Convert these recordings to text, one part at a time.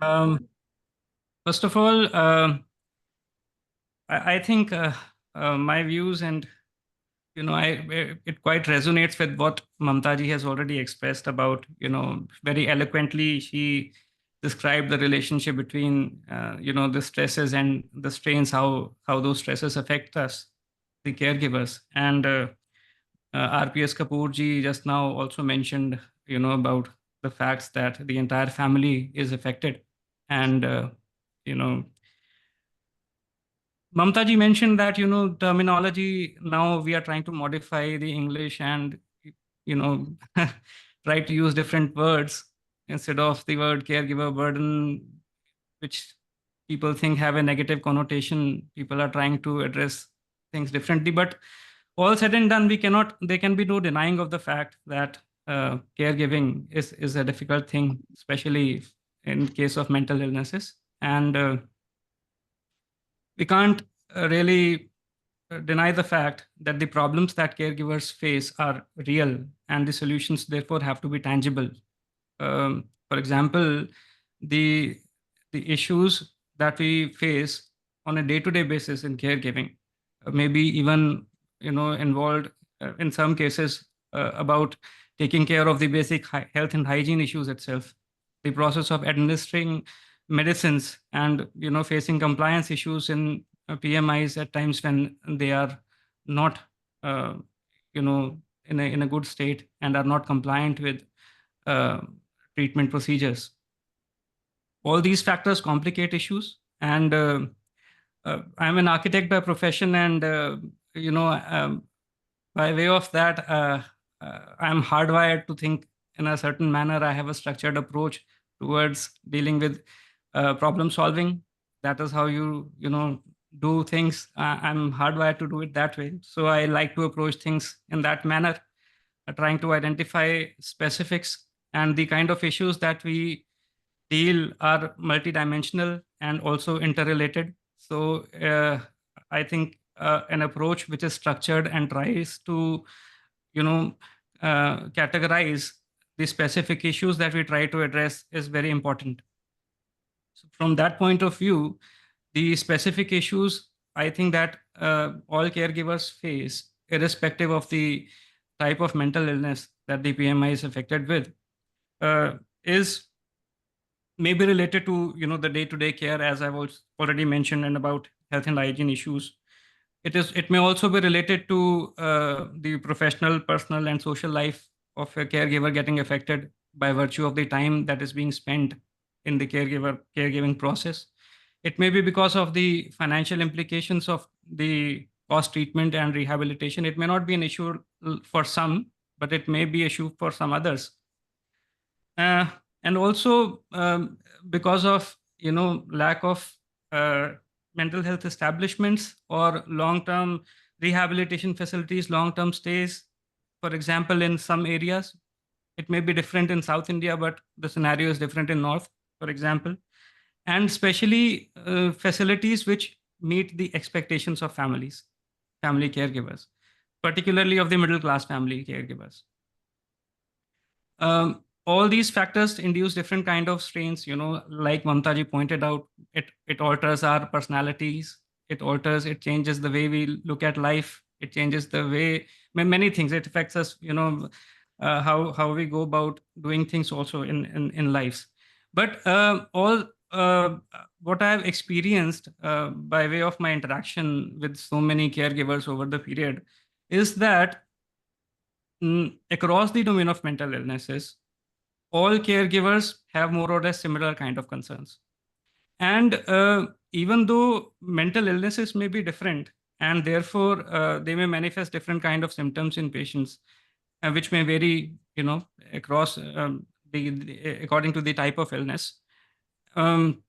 Um, First of all, I think my views and it quite resonates with what Mamta ji has already expressed about, very eloquently. She described the relationship between, the stresses and the strains, how those stresses affect us, the caregivers. And R.P.S. Kapur ji just now also mentioned, about the facts that the entire family is affected. And, you know, Mamta ji mentioned that, terminology, now we are trying to modify the English and, you know, try to use different words instead of the word caregiver burden, which people think have a negative connotation. People are trying to address things differently. But all said and done, there can be no denying of the fact that caregiving is a difficult thing, especially in case of mental illnesses. And we can't really deny the fact that the problems that caregivers face are real and the solutions therefore have to be tangible. For example, the the issues that we face on a day-to-day basis in caregiving, maybe even involved in some cases about taking care of the basic health and hygiene issues itself, the process of administering medicines, and facing compliance issues in PMIs at times when they are not uh, in a good state and are not compliant with uh, treatment procedures. All these factors complicate issues. And I'm an architect by profession, and by way of that, I'm hardwired to think in a certain manner. I have a structured approach towards dealing with problem solving. That is how you do things. I'm hardwired to do it that way. So I like to approach things in that manner, trying to identify specifics and the kind of issues that we deal are multidimensional and also interrelated. So I think an approach which is structured and tries to, you know, categorize the specific issues that we try to address is very important. So from that point of view, the specific issues I think that all caregivers face, irrespective of the type of mental illness that the PMI is affected with, is maybe related to the day-to-day care, as I've already mentioned, and about health and hygiene issues. It may also be related to the professional, personal, and social life of a caregiver getting affected by virtue of the time that is being spent in the caregiving process. It may be because of the financial implications of the cost treatment and rehabilitation. It may not be an issue for some, but it may be an issue for some others. uh, and also because of lack of mental health establishments or long-term rehabilitation facilities, long-term stays. For example, in some areas it may be different in South India, but the scenario is different in North, for example. And especially facilities which meet the expectations of family caregivers, particularly of the middle class family caregivers. All these factors induce different kind of strains. Like Mamta ji pointed out, it alters our personalities. It changes the way we look at life. It changes the way many things. It affects us. How we go about doing things also in lives. But all what I have experienced by way of my interaction with so many caregivers over the period is that across the domain of mental illnesses, all caregivers have more or less similar kind of concerns. And even though mental illnesses may be different, and therefore they may manifest different kind of symptoms in patients, which may vary, across according to the type of illness, um,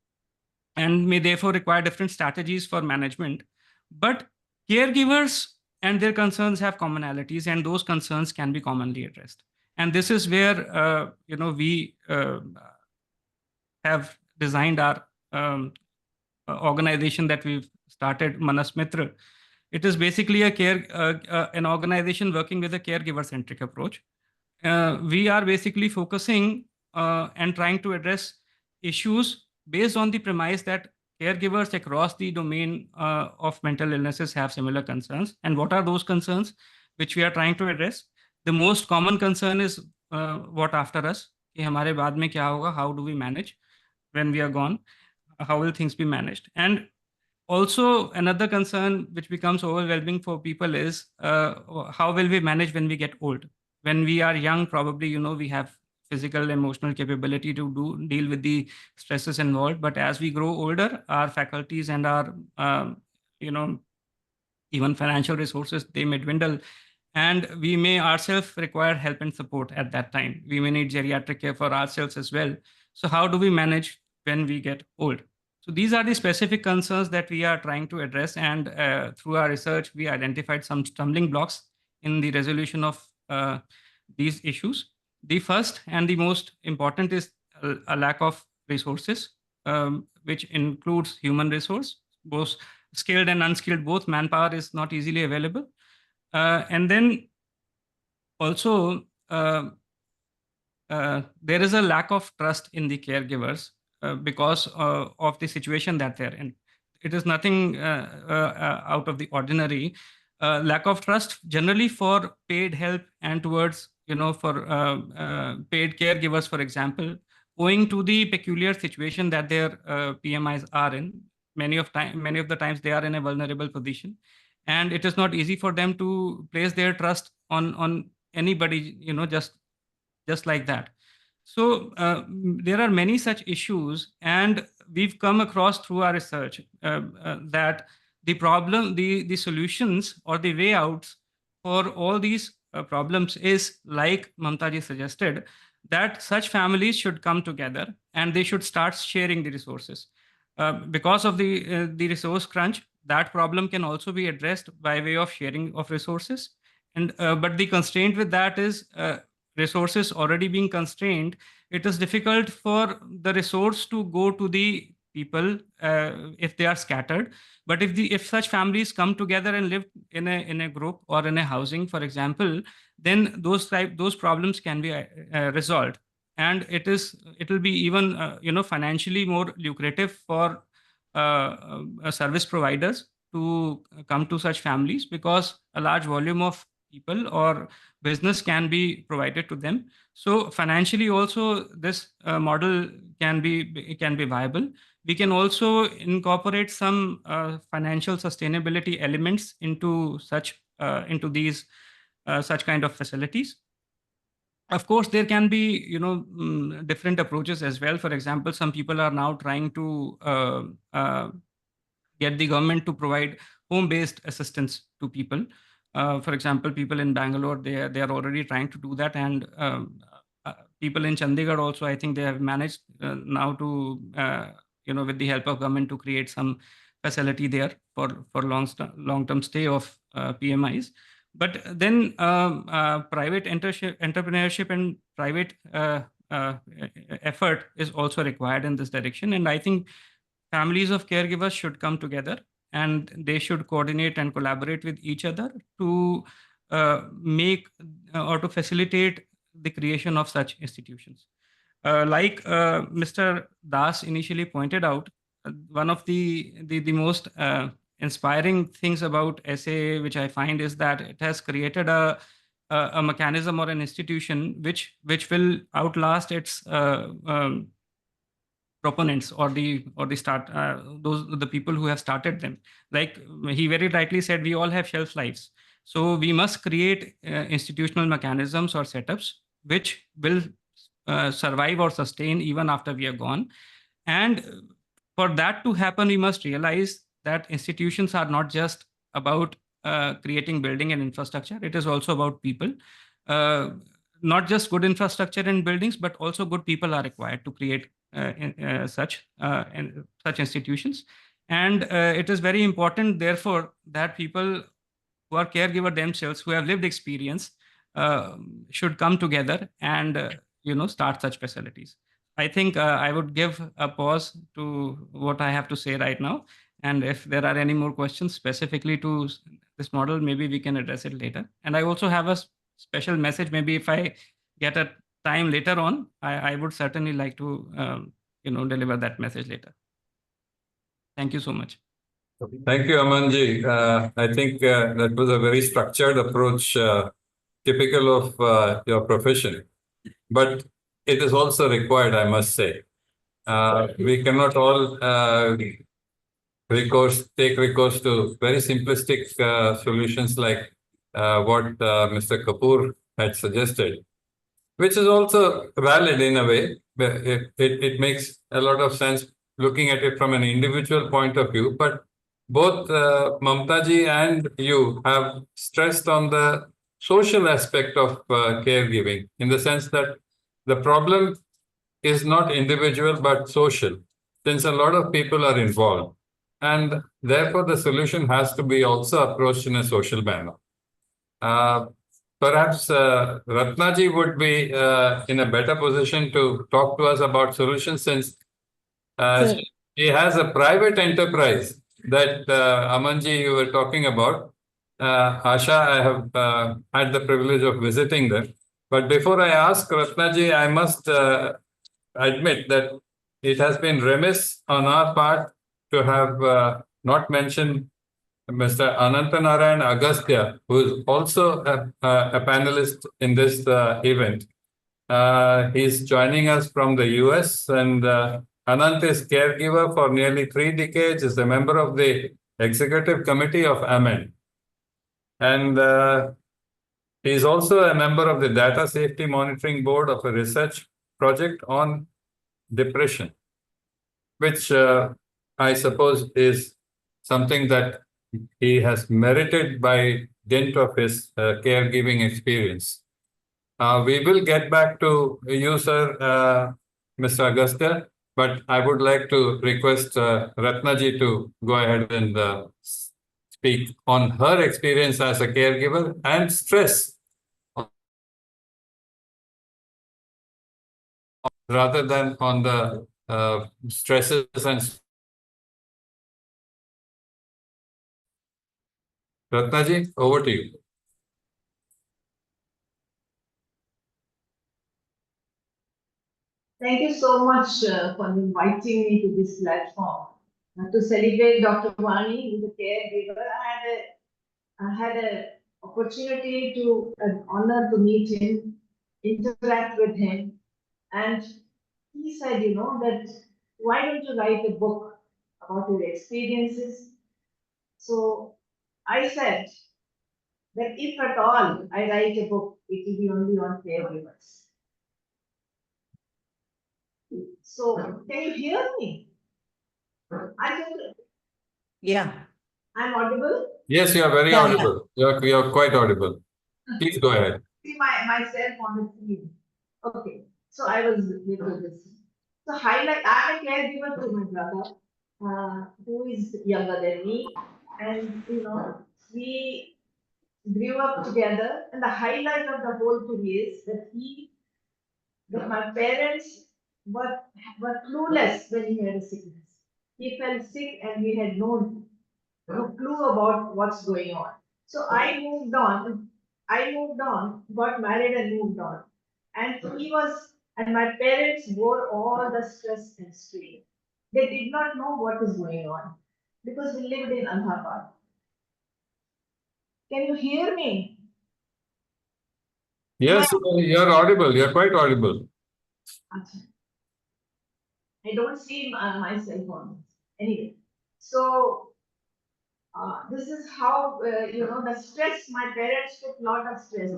and may therefore require different strategies for management. But caregivers and their concerns have commonalities, and those concerns can be commonly addressed. And this is where we have designed our organization that we've started, Manas Mitra. It is basically an organization working with a caregiver-centric approach. We are basically focusing and trying to address issues based on the premise that caregivers across the domain of mental illnesses have similar concerns. And what are those concerns which we are trying to address? The most common concern is what after us? कि हमारे बाद में क्या होगा? How do we manage when we are gone? How will things be managed? And also, another concern which becomes overwhelming for people is how will we manage when we get old? When we are young, probably, we have physical, emotional capability to deal with the stresses involved. But as we grow older, our faculties and our, you know, even financial resources, they may dwindle. And we may ourselves require help and support at that time. We may need geriatric care for ourselves as well. So how do we manage when we get old? So these are the specific concerns that we are trying to address. And through our research, we identified some stumbling blocks in the resolution of these issues. The first and the most important is a lack of resources, which includes human resource, both skilled and unskilled, both manpower is not easily available. And then also, there is a lack of trust in the caregivers because of the situation that they're in. It is nothing out of the ordinary. Lack of trust generally for paid help and towards, for paid caregivers, for example, owing to the peculiar situation that their PMIs are in. Many of the times they are in a vulnerable position, and it is not easy for them to place their trust on anybody, just like that. So there are many such issues, and we've come across through our research that the solutions or the way outs for all these problems is, like Mamtha ji suggested, that such families should come together and they should start sharing the resources. Because of the resource crunch, that problem can also be addressed by way of sharing of resources. And but the constraint with that is resources already being constrained. It is difficult for the resource to go to the people if they are scattered. But if such families come together and live in a group or in a housing, for example, then those problems can be resolved, and it will be even financially more lucrative for service providers to come to such families, because a large volume of people or business can be provided to them. So financially also this model can be viable. We can also incorporate some financial sustainability elements into these such kind of facilities. Of course, there can be different approaches as well. For example, some people are now trying to get the government to provide home-based assistance to people. For example, people in Bangalore, they are already trying to do that, and people in Chandigarh also, I think they have managed now to with the help of government to create some facility there for long-term stay of PMIs. But then private entrepreneurship and private effort is also required in this direction. And I think families of caregivers should come together and they should coordinate and collaborate with each other to make or to facilitate the creation of such institutions. Like Mr. Das initially pointed out, one of the most inspiring things about SAA, which I find, is that it has created a mechanism or an institution which will outlast its proponents or the people who have started them. Like he very rightly said, we all have shelf lives. So we must create institutional mechanisms or setups which will survive or sustain even after we are gone. And for that to happen, we must realize that institutions are not just about creating building and infrastructure. It is also about people. Not just good infrastructure and buildings, but also good people are required to create such institutions. And it is very important, therefore, that people who are caregiver themselves, who have lived experience, should come together and start such facilities. I think I would give a pause to what I have to say right now. And if there are any more questions specifically to this model, maybe we can address it later. And I also have a special message. Maybe if I get a time later on, I would certainly like to deliver that message later. Thank you so much. Thank you, Amanji. I think that was a very structured approach, typical of your profession. But it is also required, I must say. We cannot all take recourse to very simplistic solutions like what Mr. Kapur had suggested, which is also valid in a way. It makes a lot of sense looking at it from an individual point of view. But both Mamtaji and you have stressed on the social aspect of caregiving, in the sense that the problem is not individual but social, since a lot of people are involved. And therefore, the solution has to be also approached in a social manner. Perhaps Ratnaji would be in a better position to talk to us about solutions, since he has a private enterprise that Amanji you were talking about. ASHA, I have had the privilege of visiting them. But before I ask Ratnaji, I must admit that it has been remiss on our part to have not mentioned Mr. Anantha Agasthya, who is also a panelist in this event. He's joining us from the US, and Anantha is caregiver for nearly 3 decades, is a member of the executive committee of Aman. And he's also a member of the data safety monitoring board of a research project on depression, which I suppose is something that he has merited by dint of his caregiving experience. We will get back to you, sir, Mr. Agasthya, but I would like to request Ratnaji to go ahead and speak on her experience as a caregiver and stress, rather than on the stresses and... Ratnaji, over to you. Thank you so much for inviting me to this platform to celebrate Dr. Wani, who is a caregiver. I had an opportunity an honor to meet him, interact with him, and he said, that why don't you write a book about your experiences? So I said that if at all I write a book, it will be only on caregivers. So can you hear me? Yeah. I'm audible? Yes, you are very audible. Yeah. You're quite audible. Please go ahead. See myself on the screen. Okay. So I was little this. So I'm a caregiver to my brother, who is younger than me. And we grew up together. And the highlight of the whole thing is that my parents were clueless when he had a sickness. He fell sick and we had no clue about what's going on. So I moved on, got married and moved on. And my parents bore all the stress and strain. They did not know what is going on because we lived in Anantha. Can you hear me? Yes, you're audible. You're quite audible. I don't see myself on this. Anyway, so this is how, the stress, my parents took a lot of stress.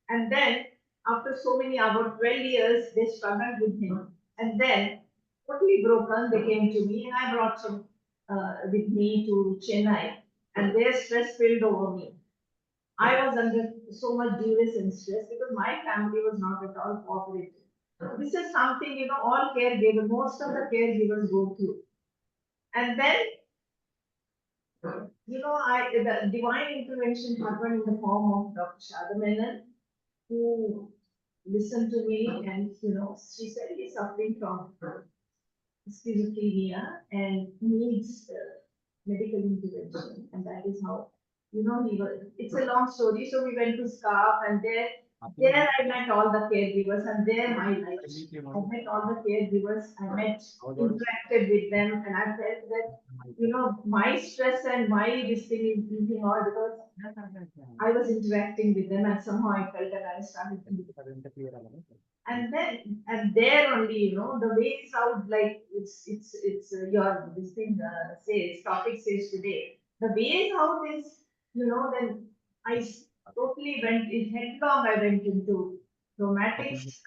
And then, after so many, about 12 years, they struggled with him. And then, totally broken, they came to me, and I brought them with me to Chennai. And their stress filled over me. I was under so much duress and stress because my family was not at all cooperative. This is something, all caregivers, most of the caregivers go through. And then, the divine intervention happened in the form of Dr. Shadamenon, who listened to me and, she said he's suffering from schizophrenia and needs medical intervention. And that is how, it's a long story. So we went to SCARF and there There I met all the caregivers, and there my life. I met all the caregivers. I interacted with them, and I felt that my stress and my this thing is easing all because I was interacting with them, and somehow I felt that I started to. And there only, the ways out, like your this thing says topic says today. The ways out is, then I totally went in headlong. I went into chromatics,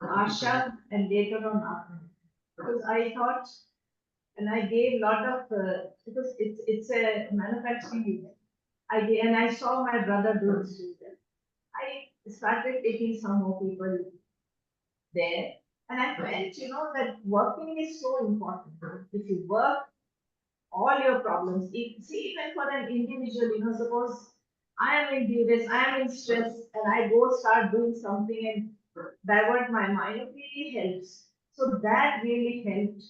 ASHA, and later on Atman. Because I thought, and I gave lot of because it's a manufacturing unit. I saw my brother do this to them. I started taking some more people there. And I felt, that working is so important. If you work, all your problems, see, even for an individual, suppose I am in duress, I am in stress, and I go start doing something and divert my mind, it really helps. So that really helped,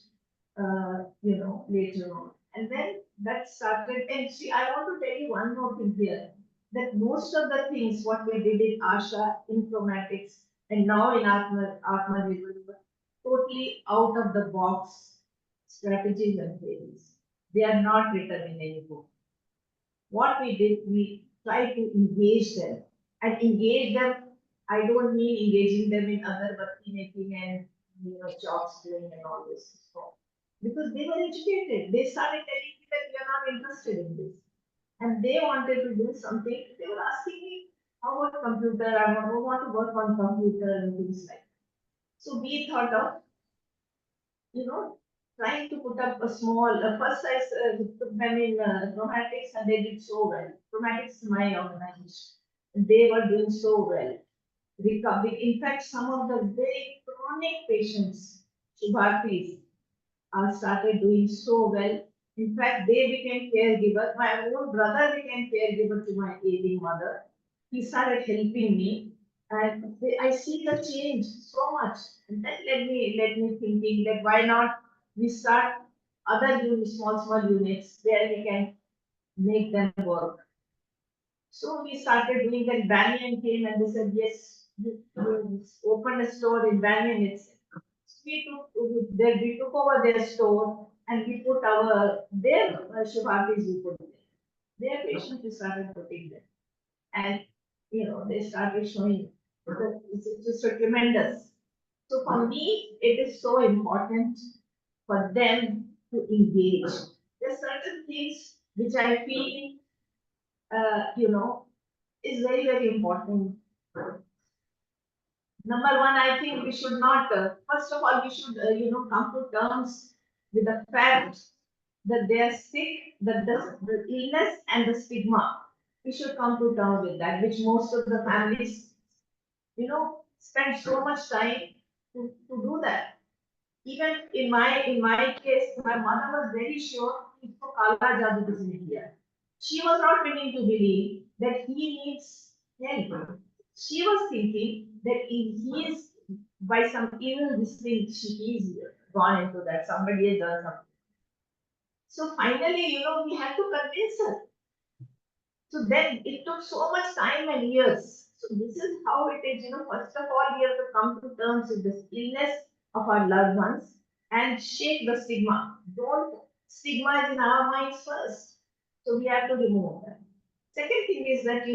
later on. And then that started, and see, I want to tell you one more thing here, that most of the things what we did in ASHA, informatics, and now in Atmanirbhar, totally out of the box strategies and theories. They are not written in any book. What we did, we tried to engage them. And engage them, I don't mean engaging them in other bhakti making and jobs doing and all this stuff. Because they were educated. They started telling me that we are not interested in this. And they wanted to do something. They were asking me, how about computer? I want to work on computer and things like that. So we thought of, trying to put up a small, first I took them in chromatics and they did so well. Chromatics is my organization. They were doing so well. Recovery. In fact, some of the very chronic patients, Shubhartis, started doing so well. In fact, they became caregiver. My own brother became caregiver to my ailing mother. He started helping me, and I see the change so much. And that led me thinking that why not we start other units, small units where we can make them work. So we started doing that. Banyan came and they said, yes, you open a store in Banyan itself. So we took over their store and we put their Shubhatis we put there. Their patients we started putting there. And, they started showing that it's just so tremendous. So for me, it is so important for them to engage. There are certain things which I feel, is very, very important. Number one, I think we should not, first of all, we should, come to terms with the fact that they are sick, that the illness and the stigma. We should come to terms with that, which most of the families, spend so much time to do that. Even in my case, my mother was very sure इसको काला जादू किसी ने किया. She was not willing to believe that he needs help. She was thinking that he is by some evil this thing, he is gone into that. Somebody has done something. So finally, we had to convince her. So then it took so much time and years. So this is how it is. First of all, we have to come to terms with this illness of our loved ones and shake the stigma. Don't stigma is in our minds first. So we have to remove that. Second thing is that,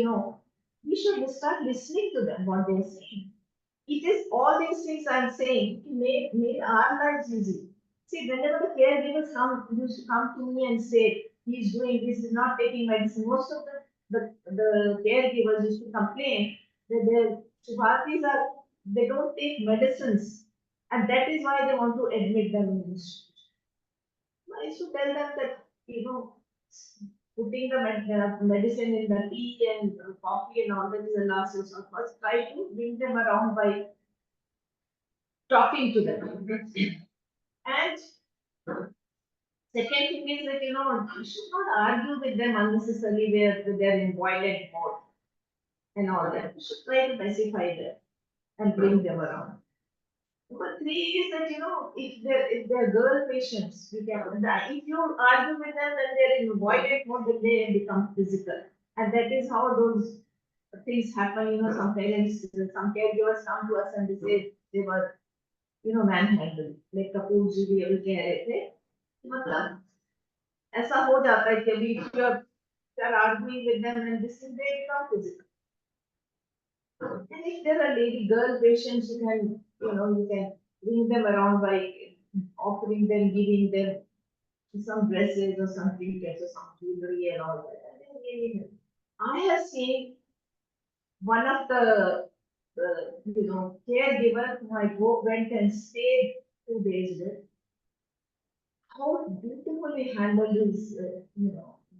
we should start listening to them, what they're saying. It is all these things I'm saying to make our lives easy. See, whenever the caregivers used to come to me and say, he's doing this, he's not taking medicine, most of the caregivers used to complain that their Shubhatis they don't take medicines. And that is why they want to admit them in the institution. I used to tell them that, putting the medicine in the tea and coffee and all that is the last resort. First, try to bring them around by talking to them. And second thing is that, you should not argue with them unnecessarily where they're in violent mode and all that. You should try to pacify them and bring them around. Number three is that, if they're girl patients, if you argue with them when they're in violent mode, then they become physical. And that is how those things happen, some parents, some caregivers come to us and they say they were, manhandled. Like Kapur ji भी अभी कह रहे थे, मतलब ऐसा हो जाता है कि अभी if you're arguing with them and this is they become physical. And if there are lady girl patients, you can bring them around by offering them, giving them some dresses or some trinkets or some jewelry and all that. And then really, I have seen one of the caregiver who I went and stayed 2 days with, how beautifully handled his,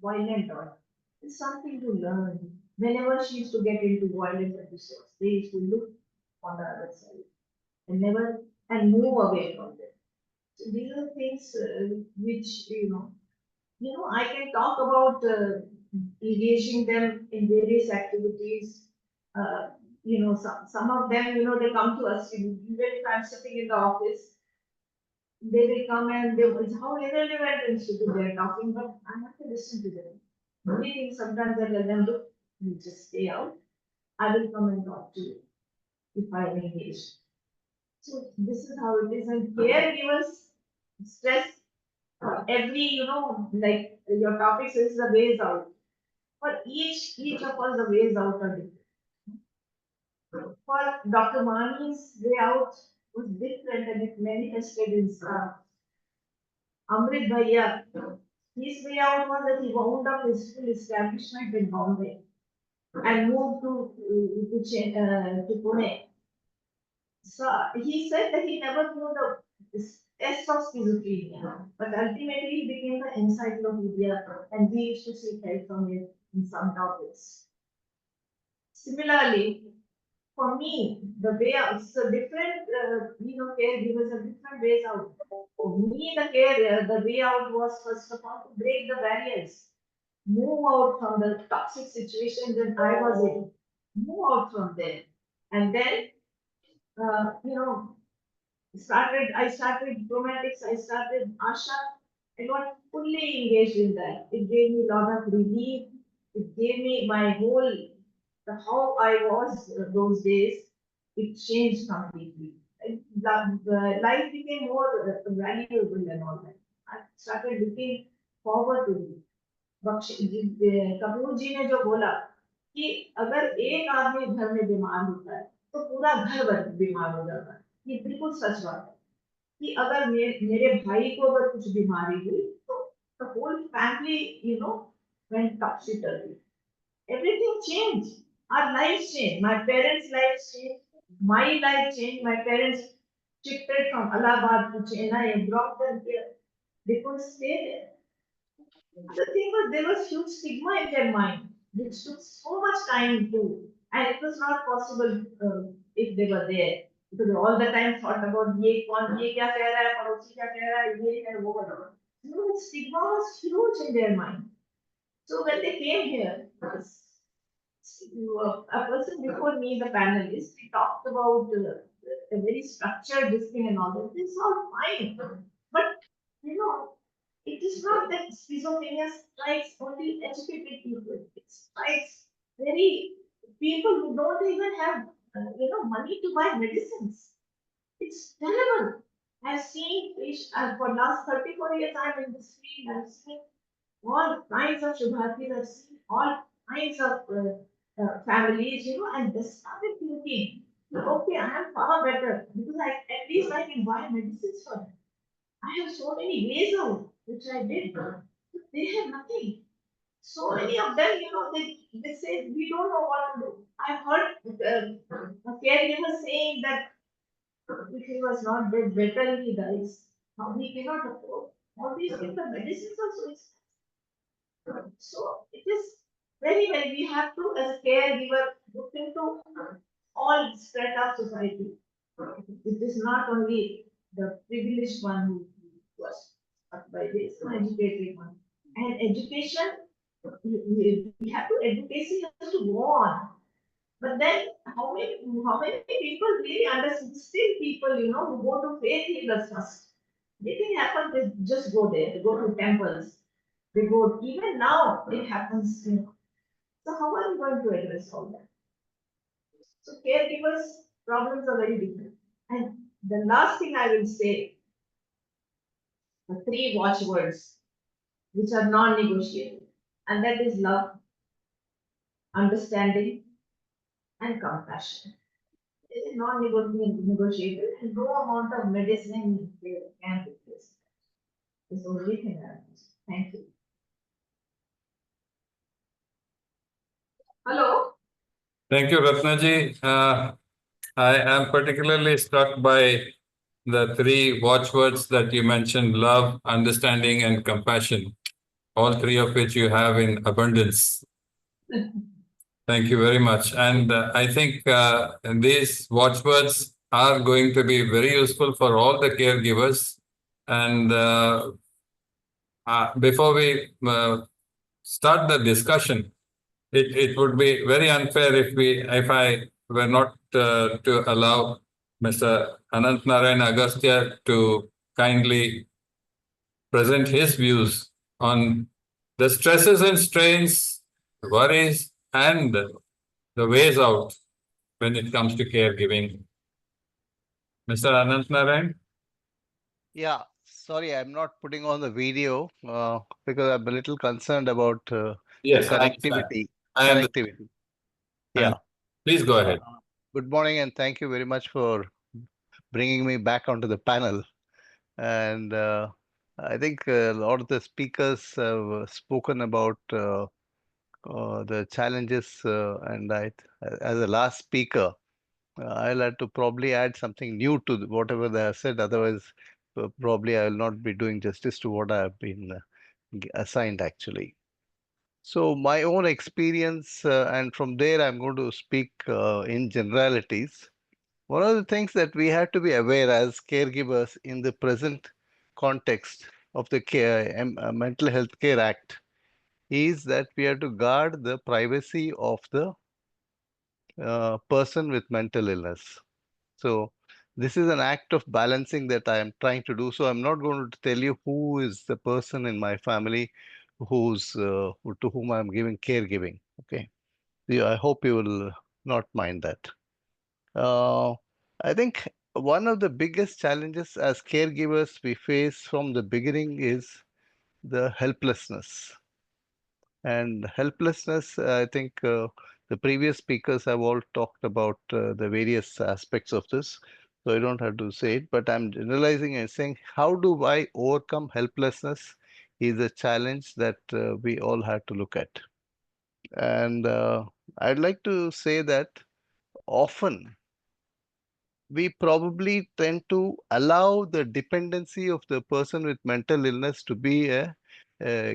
violent daughter. It's something to learn. Whenever she used to get into violent episodes, they used to look on the other side and never and move away from them. So these are things which I can talk about engaging them in various activities. Some of them, they come to us. Even if I'm sitting in the office, they will come and they will, how irrelevant institute they're talking, but I have to listen to them. Only thing sometimes I tell them, look, you just stay out. I will come and talk to you if I engage. So this is how it is. And caregivers stress every, like your topic says the ways out. For each of us, the ways out are different. For Dr. Wani's way out was different and it manifested in Amrit Bhaiya. His way out was that he wound up his full establishment in Bombay and moved to Pune. So he said that he never knew the test of schizophrenia, but ultimately he became the encyclopedia and we used to seek help from it in some topics. Similarly, for me, the way out, so different, caregivers have different ways out. For me, the way out was first of all to break the barriers, move out from the toxic situation that I was in, move out from there, and then, I started diplomatics, I started ASHA, I got fully engaged in that. It gave me a lot of relief. It gave me my whole, how I was those days, it changed completely. The life became more valuable and all that. I started looking forward to it. Kapoor जी ने जो बोला कि अगर एक आदमी घर में बीमार होता है तो पूरा घर बीमार हो जाता है, ये बिल्कुल सच बात है कि अगर मेरे भाई को अगर कुछ बीमारी हुई तो the whole family went topsy-turvy. Everything changed. Our lives changed. My parents' lives changed. My life changed. My parents shifted from Allahabad to Chennai and brought them here. They couldn't stay there. The thing was, there was huge stigma in their mind, which took so much time to, and it was not possible if they were there. Because they all the time thought about ये क्या कह रहा है, पड़ोसी क्या कह रहा है, ये है वो है. The stigma was huge in their mind. So when they came here, a person before me, the panelist, he talked about a very structured this thing and all that. This is all fine, but it is not that schizophrenia strikes only educated people. It strikes very people who don't even have money to buy medicines. It's terrible. I've seen for last 34 years I'm in this field. I've seen all kinds of Shubhatis, I've seen all kinds of families, and they started thinking, okay, I am far better because at least I can buy medicines for them. I have so many ways out, which I did, but they have nothing. So many of them, they say, we don't know what to do. I've heard a caregiver saying that if he was not dead, better he dies. Now we cannot afford all these things, the medicines are so expensive. So it is very, we have to, as a caregiver, look into all strata of society. It is not only the privileged one who was taught by this, educated one. And education, we have to, education has to go on. But then, how many people really understand? Still, people, who go to faith healers first. They think happens, they just go there, they go to temples. They go, even now, it happens, So how are you going to address all that? So caregivers' problems are very different. And the last thing I will say, the three watchwords which are non-negotiable, and that is love, understanding, and compassion. It is non-negotiable, and no amount of medicine can replace that. It's the only thing I want to say. Thank you. Hello? Thank you, Ratnaji. I am particularly struck by the three watchwords that you mentioned: love, understanding, and compassion. All three of which you have in abundance. Thank you very much. And I think these watchwords are going to be very useful for all the caregivers. And before we start the discussion, it would be very unfair if I were not to allow Mr. Anant Narayan Agasthya to kindly present his views on the stresses and strains, worries, and the ways out when it comes to caregiving. Mr. Anant Narayan? Yeah, sorry, I'm not putting on the video because I'm a little concerned about Yes, the I understand. connectivity. I understand. Connectivity. Yeah. Please go ahead. Good morning, and thank you very much for bringing me back onto the panel. And I think a lot of the speakers have spoken about the challenges, and as a last speaker, I'll have to probably add something new to whatever they have said. Otherwise, probably I will not be doing justice to what I have been assigned actually. So my own experience, and from there I'm going to speak in generalities. One of the things that we have to be aware as caregivers in the present context of the Mental Health Care Act is that we have to guard the privacy of the person with mental illness. So this is an act of balancing that I am trying to do. So I'm not going to tell you who is the person in my family who's to whom I'm giving caregiving. Okay, yeah, I hope you will not mind that. Uh, I think one of the biggest challenges as caregivers we face from the beginning is the helplessness. And helplessness, I think the previous speakers have all talked about the various aspects of this. So I don't have to say it, but I'm generalizing and saying, how do I overcome helplessness is a challenge that we all have to look at. And I'd like to say that often we probably tend to allow the dependency of the person with mental illness to be a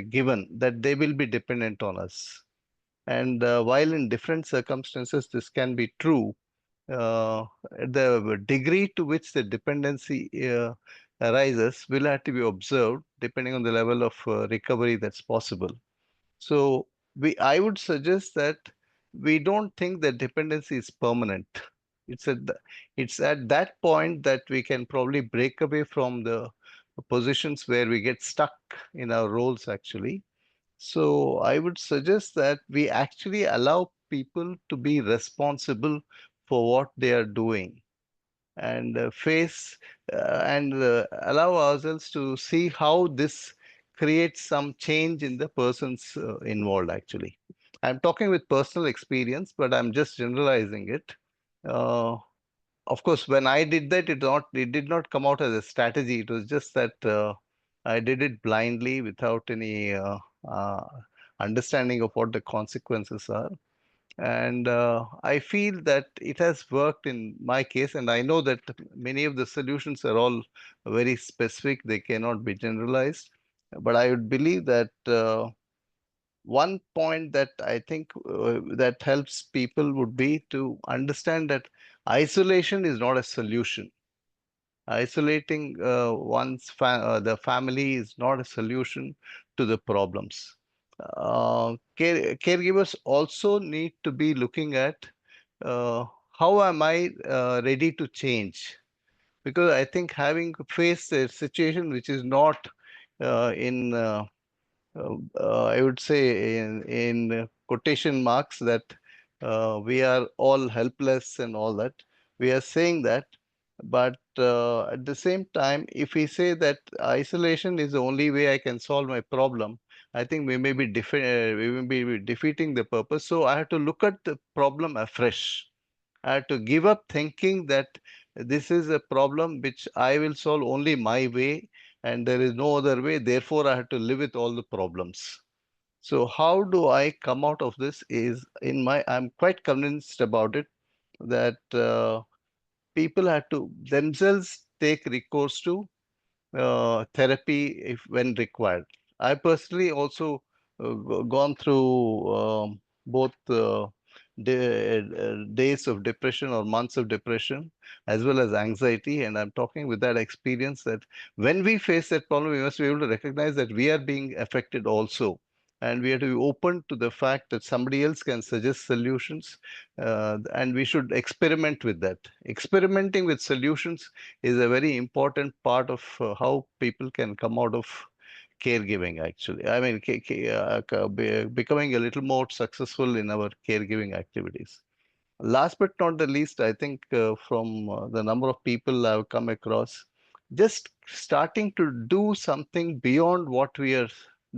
given, that they will be dependent on us. And while in different circumstances this can be true, the degree to which the dependency arises will have to be observed depending on the level of recovery that's possible. So I would suggest that we don't think that dependency is permanent. It's at that point that we can probably break away from the positions where we get stuck in our roles actually. So I would suggest that we actually allow people to be responsible for what they are doing and face and allow ourselves to see how this creates some change in the persons involved actually. I'm talking with personal experience, but I'm just generalizing it. Uh, of course, when I did that, it did not come out as a strategy. It was just that I did it blindly without any uh, understanding of what the consequences are. And I feel that it has worked in my case, and I know that many of the solutions are all very specific. They cannot be generalized. But I would believe that one point that I think that helps people would be to understand that isolation is not a solution. Isolating the family is not a solution to the problems. Caregivers also need to be looking at uh, how am I ready to change? Because I think having faced a situation which is not in I would say in quotation marks that we are all helpless and all that. We are saying that, but at the same time, if we say that isolation is the only way I can solve my problem, I think we may be defeating the purpose. So I have to look at the problem afresh. I have to give up thinking that this is a problem which I will solve only my way and there is no other way. Therefore, I have to live with all the problems. So how do I come out of this is I'm quite convinced about it that people have to themselves take recourse to therapy if when required. I personally also gone through both days of depression or months of depression as well as anxiety, and I'm talking with that experience that when we face that problem, we must be able to recognize that we are being affected also. And we have to be open to the fact that somebody else can suggest solutions, and we should experiment with that. Experimenting with solutions is a very important part of how people can come out of caregiving, actually. I mean, becoming a little more successful in our caregiving activities. Last but not the least, I think from the number of people I've come across, just starting to do something beyond what we are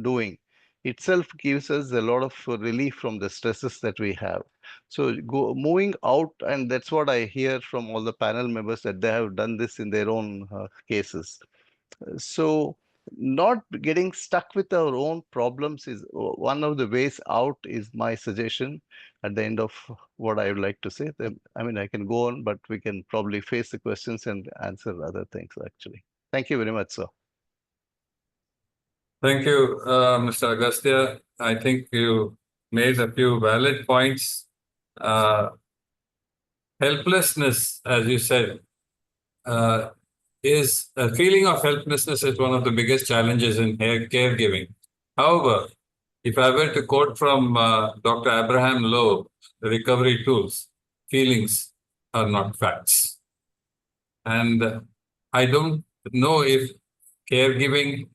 doing itself gives us a lot of relief from the stresses that we have. So moving out, and that's what I hear from all the panel members that they have done this in their own cases. So not getting stuck with our own problems is one of the ways out, is my suggestion at the end of what I would like to say. I mean, I can go on, but we can probably face the questions and answer other things, actually. Thank you very much, sir. Thank you, Mr. Agasthya. I think you made a few valid points. Helplessness, as you said, is a feeling of helplessness is one of the biggest challenges in caregiving. However, if I were to quote from Dr. Abraham Loeb, the recovery tools, feelings are not facts. And I don't know if caregiving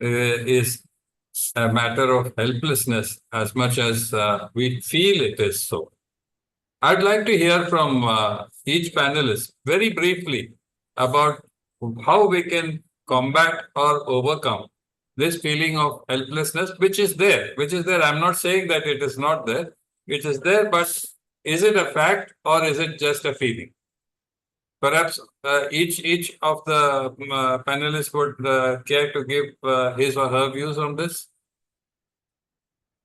is a matter of helplessness as much as we feel it is so. I'd like to hear from each panelist very briefly about how we can combat or overcome this feeling of helplessness, which is there. I'm not saying that it is not there, which is there, but is it a fact or is it just a feeling? Perhaps each of the panelists would care to give his or her views on this.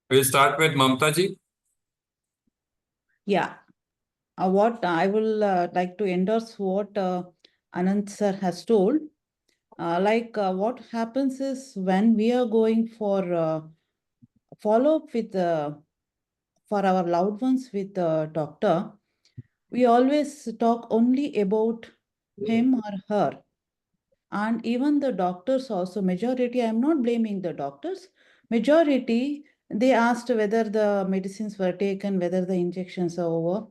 We'll start with Mamtha ji. Yeah. What I will like to endorse what Anant sir has told. What happens is when we are going for follow-up with for our loved ones with the doctor, we always talk only about him or her. And even the doctors also, majority, I'm not blaming the doctors, majority, they asked whether the medicines were taken, whether the injections are over.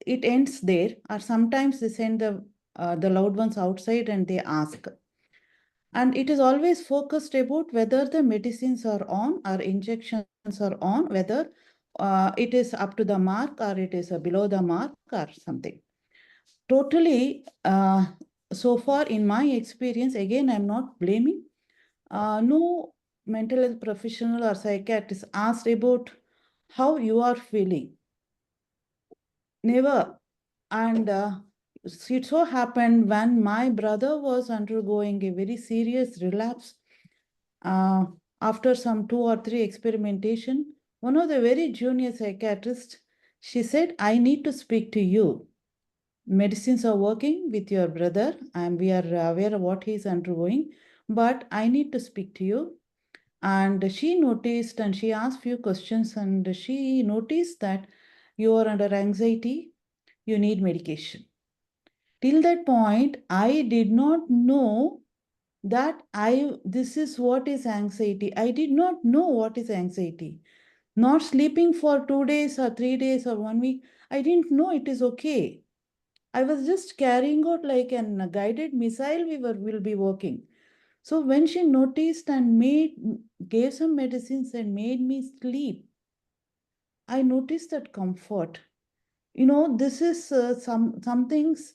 It ends there, or sometimes they send the loved ones outside and they ask. And it is always focused about whether the medicines are on or injections are on, whether it is up to the mark or it is below the mark or something. Totally, so far in my experience, again, I'm not blaming, no mental health professional or psychiatrist asked about how you are feeling. Never. And it so happened when my brother was undergoing a very serious relapse, after some 2 or 3 experimentation, one of the very junior psychiatrists, she said, I need to speak to you. Medicines are working with your brother and we are aware of what he is undergoing, but I need to speak to you. And she noticed and she asked few questions and she noticed that you are under anxiety, you need medication. Till that point, I did not know that this is what is anxiety. I did not know what is anxiety. Not sleeping for 2 days or 3 days or 1 week, I didn't know it is okay. I was just carrying out like a guided missile will be working. So when she noticed and gave some medicines and made me sleep, I noticed that comfort. This is some things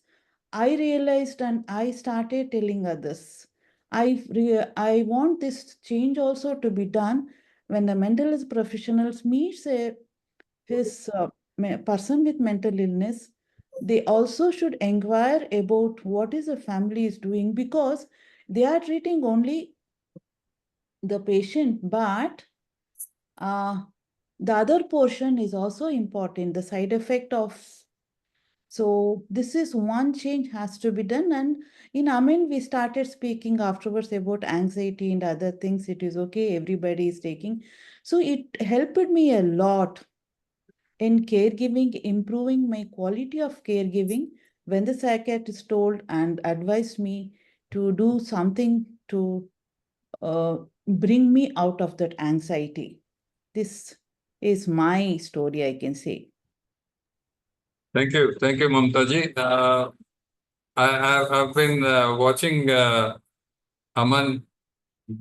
I realized and I started telling others. I want this change also to be done when the mental health professionals meets his person with mental illness. They also should inquire about what is the family is doing, because they are treating only the patient, but uh, the other portion is also important, the side effect of. So this is one change has to be done. And in Amin, we started speaking afterwards about anxiety and other things. It is okay, everybody is taking. So it helped me a lot in caregiving, improving my quality of caregiving when the psychiatrist told and advised me to do something to bring me out of that anxiety. This is my story, I can say. Thank you, Mamtha ji. I've been watching Aman.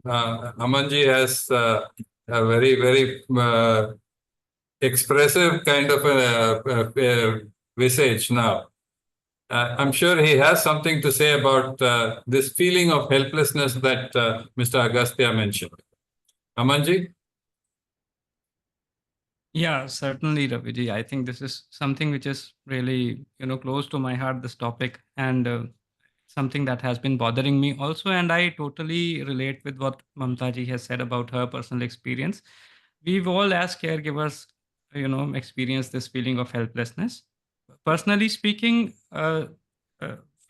Aman ji has a very expressive kind of a visage now. I'm sure he has something to say about this feeling of helplessness that Mr. Agasthya mentioned. Amanji? Yeah, certainly, Raviji. I think this is something which is really, close to my heart, this topic, and something that has been bothering me also. And I totally relate with what Mamta ji has said about her personal experience. We've all, as caregivers, experienced this feeling of helplessness. Personally speaking, from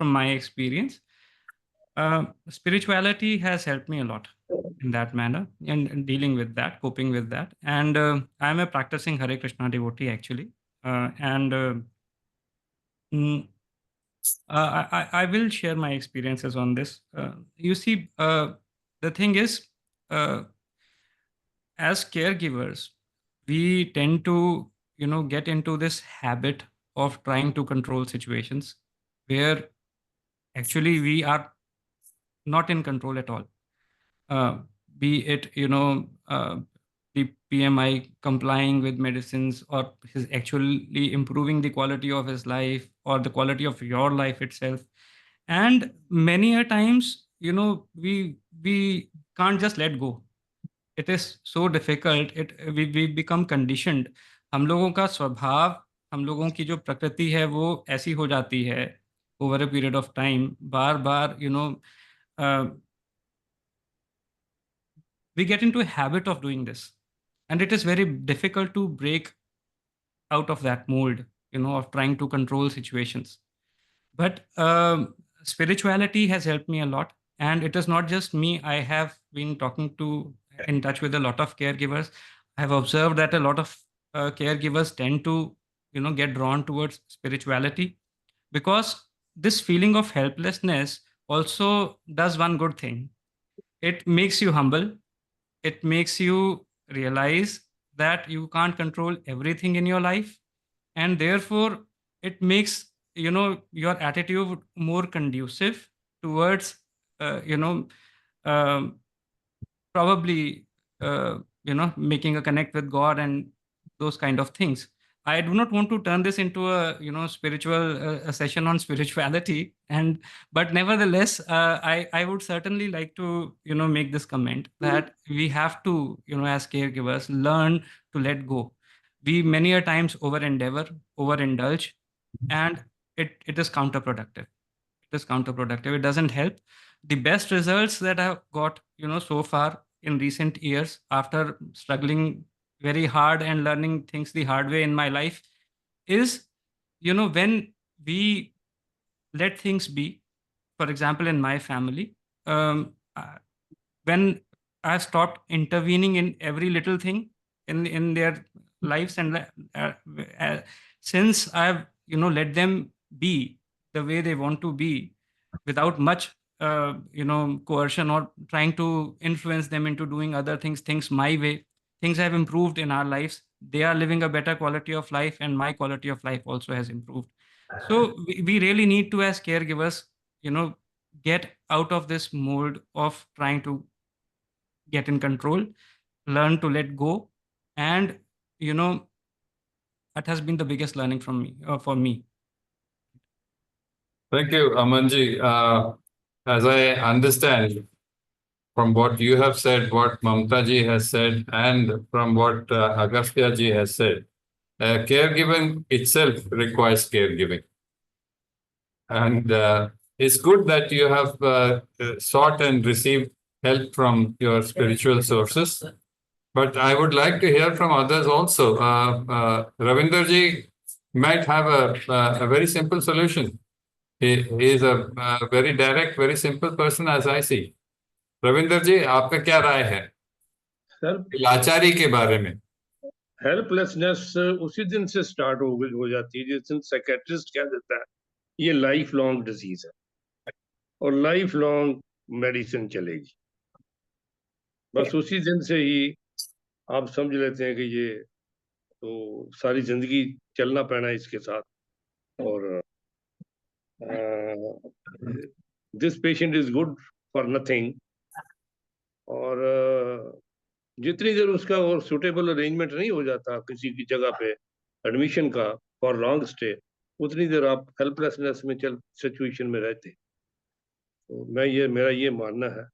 my experience, spirituality has helped me a lot in that manner and dealing with that, coping with that. And I'm a practicing Hare Krishna devotee actually. And mm, I will share my experiences on this. You see, the thing is, as caregivers, we tend to, get into this habit of trying to control situations where actually we are not in control at all. Uh, be it, the PMI complying with medicines, or his actually improving the quality of his life or the quality of your life itself. And many a times, we can't just let go. It is so difficult. We become conditioned. हम लोगों का स्वभाव, हम लोगों की जो प्रकृति है वो ऐसी हो जाती है over a period of time, bar bar we get into a habit of doing this, and it is very difficult to break out of that mold, of trying to control situations. But spirituality has helped me a lot, and it is not just me. I have been talking to, in touch with a lot of caregivers. I have observed that a lot of caregivers tend to, get drawn towards spirituality, because this feeling of helplessness also does one good thing. It makes you humble. It makes you realize that you can't control everything in your life, and therefore it makes, your attitude more conducive towards, um, probably, making a connect with God and those kind of things. I do not want to turn this into a, spiritual, a session on spirituality, and but nevertheless, I would certainly like to, make this comment that we have to, as caregivers, learn to let go. We many a times over endeavor, over indulge, and it is counterproductive. It is counterproductive. It doesn't help. The best results that I've got, so far in recent years, after struggling very hard and learning things the hard way in my life, is, when we let things be. For example, in my family, when I stopped intervening in every little thing in their lives, and uh, since I've, let them be the way they want to be, without much coercion or trying to influence them into doing other things my way, things have improved in our lives. They are living a better quality of life, and my quality of life also has improved. So we really need to, as caregivers, get out of this mold of trying to get in control, learn to let go, and, that has been the biggest learning from me for me. Thank you, Amanji. As I understand from what you have said, what Mamtha ji has said, and from what Agasthya ji has said, caregiving itself requires caregiving. And it's good that you have sought and received help from your spiritual sources. But I would like to hear from others also. Ravinder ji might have a very simple solution. He is a very direct, very simple person as I see. Ravinder ji, आपका क्या राय है sir? लाचारी के बारे में? Helplessness उसी दिन से स्टार्ट हो जाती है जिस दिन साइकेट्रिस्ट कह देता है ये लाइफ लॉन्ग डिजीज है और लाइफ लॉन्ग मेडिसिन चलेगी। बस उसी दिन से ही आप समझ लेते हैं कि ये तो सारी जिंदगी चलना पैना इसके साथ। और this patient is good for nothing. और जितनी देर उसका और सुटेबल अरेंजमेंट नहीं हो जाता किसी की जगह पे एडमिशन का फॉर लॉन्ग स्टे, उतनी देर आप हेल्पलेसनेस में सिचुएशन में रहते। तो मेरा ये मानना है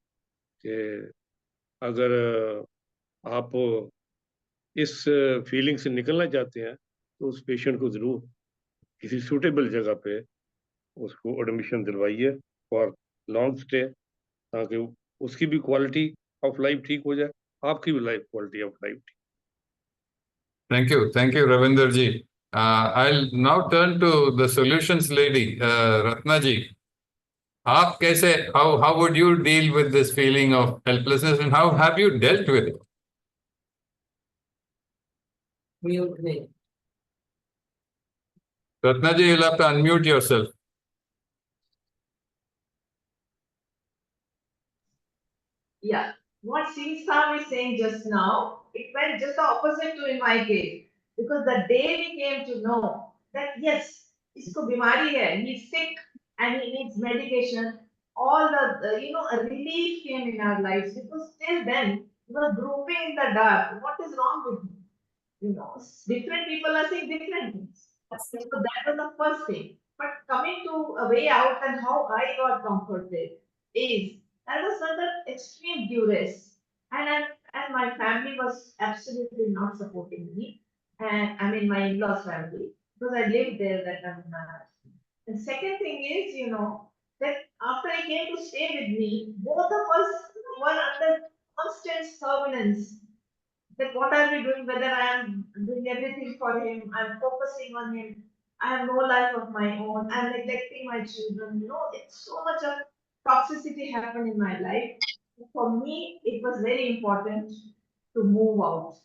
कि अगर आप इस फीलिंग से निकलना चाहते हैं तो उस पेशेंट को जरूर किसी सूटेबल जगह पे उसको एडमिशन दिलवाइए फॉर लॉन्ग स्टे, ताकि उसकी भी क्वालिटी ऑफ लाइफ ठीक हो जाए, आपकी भी लाइफ क्वालिटी ऑफ लाइफ ठीक। Thank you, Ravinder ji. I'll now turn to the solutions lady, Ratna ji. आप कैसे, how would you deal with this feeling of helplessness and how have you dealt with it? Ratna ji, you'll have to unmute yourself. Yeah, what Singh is saying just now, it went just the opposite to in my case. Because the day we came to know that yes, isko bimari hai, he's sick and he needs medication, all the a relief came in our lives. Because till then, we were groping in the dark. What is wrong with me? Different people are saying different things. So that was the first thing. But coming to a way out and how I got comforted is I was under extreme duress, and my family was absolutely not supporting me, and I mean my in-laws family, because I lived there that time in Maharashtra. And second thing is, that after he came to stay with me, both of us were under constant surveillance. That what are we doing? Whether I am doing everything for him, I'm focusing on him. I have no life of my own. I'm neglecting my children. It's so much of toxicity happened in my life. For me, it was very important to move out.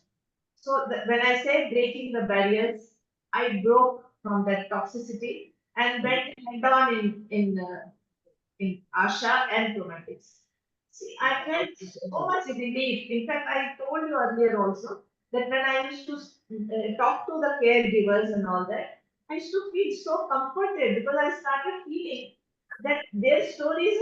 So when I say breaking the barriers, I broke from that toxicity and went head on in ASHA and chromatics. See, I felt so much relief. In fact, I told you earlier also that when I used to talk to the caregivers and all that, I used to feel so comforted because I started feeling that their stories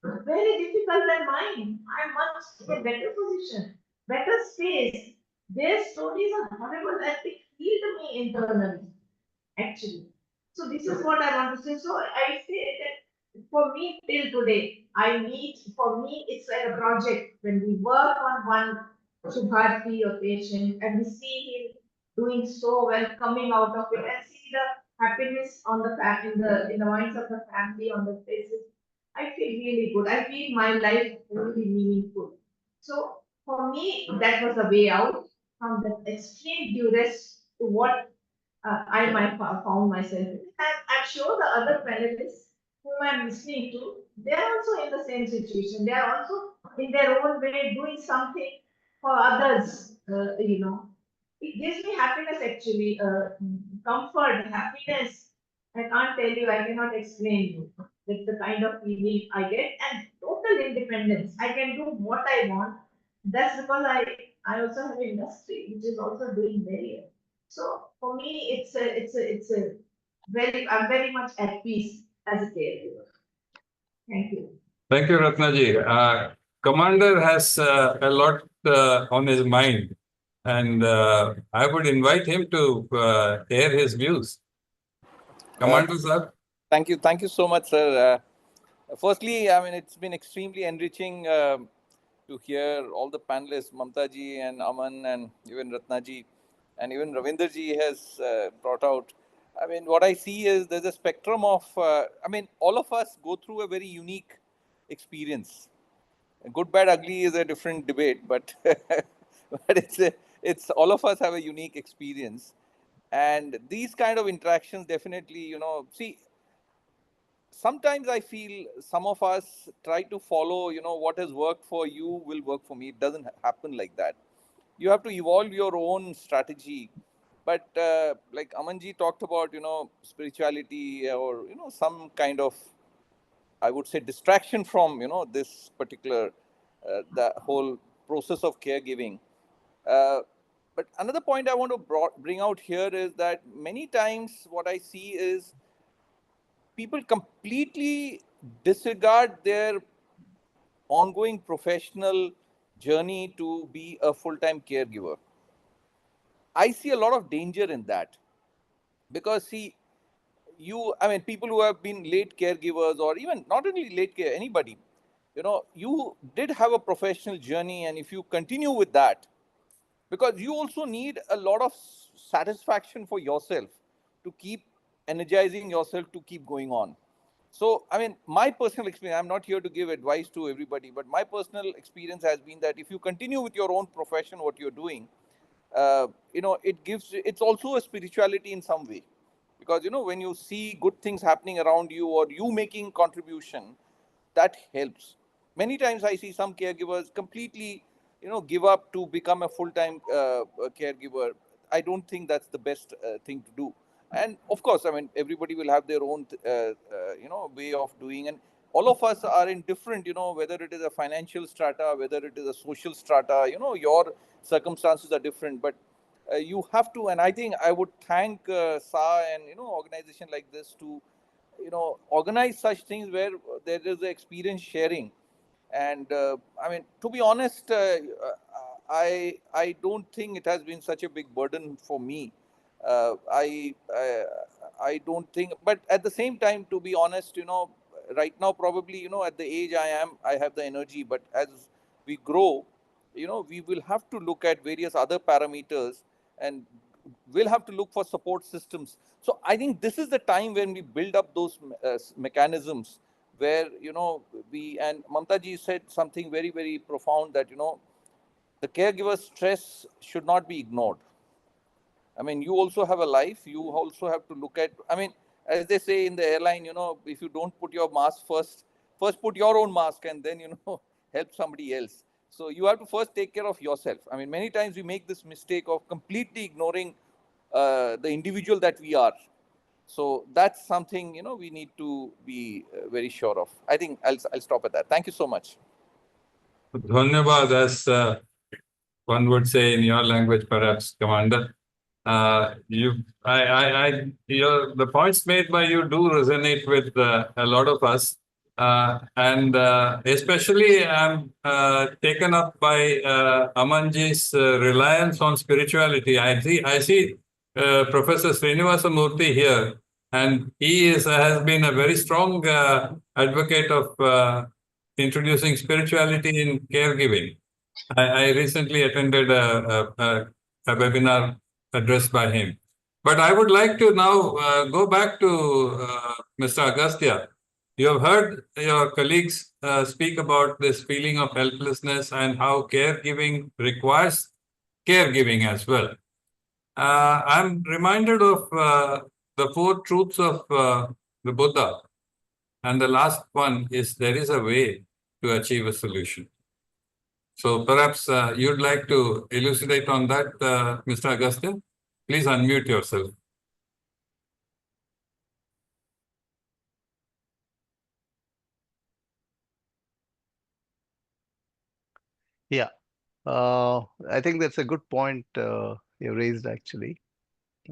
are very difficult than mine. I'm much in a better position, better space. Their stories are horrible and they healed me internally, actually. So this is what I want to say. So I say that for me till today, for me, it's like a project. When we work on one Subharti or patient and we see him doing so well, coming out of it, and see the happiness on in the minds of the family, on the faces, I feel really good. I feel my life really meaningful. So for me, that was the way out from the extreme duress to what I might found myself in. And I'm sure the other panelists whom I'm listening to, they are also in the same situation. They are also in their own way doing something for others. It gives me happiness actually, comfort, happiness. I can't tell you, I cannot explain you. That's the kind of feeling I get and total independence. I can do what I want. That's because I also have industry which is also doing very well. So for me, I'm very much at peace as a caregiver. Thank you. Thank you, Ratna ji. Commander has a lot on his mind. and I would invite him to air his views. Commander sir. Thank you so much, sir. Firstly, I mean, it's been extremely enriching to hear all the panelists, Mamtha ji and Aman and even Ratna ji, and even Ravindra ji has brought out. I mean, what I see is there's a spectrum of, I mean, all of us go through a very unique experience. Good, bad, ugly is a different debate, but but it's all of us have a unique experience, and these kind of interactions definitely, see, sometimes I feel some of us try to follow, what has worked for you will work for me. It doesn't happen like that. You have to evolve your own strategy. But like Amanji talked about, spirituality or, some kind of, I would say, distraction from, this particular, the whole process of caregiving. Uh, but another point I want to bring out here is that many times what I see is people completely disregard their ongoing professional journey to be a full-time caregiver. I see a lot of danger in that because, see, I mean, people who have been late caregivers or even not only late care, anybody, you did have a professional journey, and if you continue with that, because you also need a lot of satisfaction for yourself to keep energizing yourself to keep going on. So, I mean, my personal experience, I'm not here to give advice to everybody, but my personal experience has been that if you continue with your own profession, what you're doing, it's also a spirituality in some way. Because, when you see good things happening around you or you making contribution, that helps. Many times I see some caregivers completely, give up to become a full-time caregiver. I don't think that's the best thing to do. And of course, I mean, everybody will have their own, way of doing. And all of us are in different, whether it is a financial strata, whether it is a social strata, your circumstances are different. But you have to, and I think I would thank SA and, organization like this to, organize such things where there is the experience sharing. And I mean, to be honest, I don't think it has been such a big burden for me. uh, I, I I don't think, but at the same time, to be honest, right now probably, at the age I am, I have the energy. But as we grow, we will have to look at various other parameters, and we'll have to look for support systems. So I think this is the time when we build up those mechanisms where, we, and Mamta ji said something very, very profound, that, the caregiver stress should not be ignored. I mean, you also have a life. You also have to look at, I mean, as they say in the airline, if you don't put your mask first put your own mask and then, help somebody else. So you have to first take care of yourself. I mean, many times we make this mistake of completely ignoring the individual that we are. So that's something, we need to be very sure of. I think I'll stop at that. Thank you so much. Dhanyavad, as one would say in your language, perhaps, Commander. The points made by you do resonate with a lot of us, and especially I'm taken up by Amanji's reliance on spirituality. I see Professor Srinivasa Murthy here, and he has been a very strong advocate of introducing spirituality in caregiving. I recently attended a webinar addressed by him. But I would like to now go back to Mr. Agasthya. You have heard your colleagues speak about this feeling of helplessness and how caregiving requires caregiving as well. I'm reminded of the four truths of the Buddha. And the last one is there is a way to achieve a solution. So perhaps you'd like to elucidate on that, Mr. Agasthya? Please unmute yourself. Yeah, I think that's a good point you raised actually.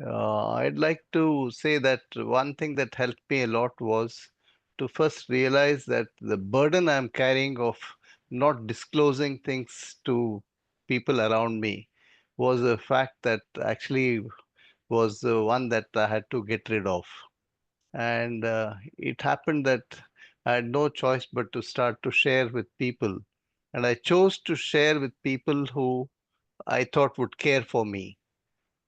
I'd like to say that one thing that helped me a lot was to first realize that the burden I'm carrying of not disclosing things to people around me was a fact that actually was the one that I had to get rid of. And it happened that I had no choice but to start to share with people. And I chose to share with people who I thought would care for me.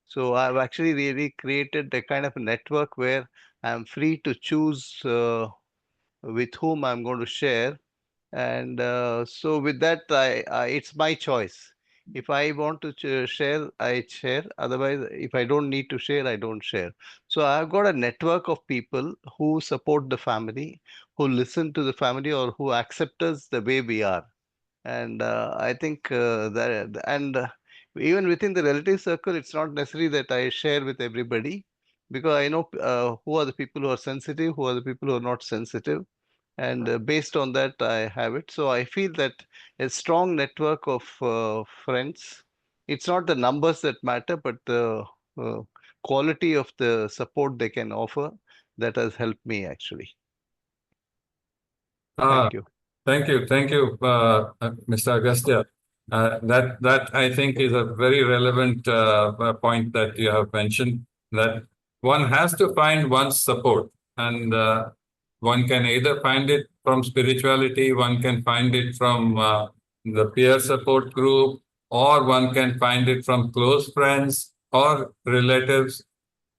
So I've actually really created a kind of a network where I'm free to choose with whom I'm going to share. And so with that, it's my choice. If I want to share, I share. Otherwise, if I don't need to share, I don't share. So I've got a network of people who support the family, who listen to the family, or who accept us the way we are. And I think that, and even within the relative circle, it's not necessary that I share with everybody, because I know who are the people who are sensitive, who are the people who are not sensitive, and based on that I have it. So I feel that a strong network of friends, it's not the numbers that matter, but the uh, quality of the support they can offer, that has helped me actually. Thank you. Thank you, Mr. Agasthya. That I think is a very relevant point that you have mentioned, that one has to find one's support, and one can either find it from spirituality, one can find it from the peer support group, or one can find it from close friends or relatives,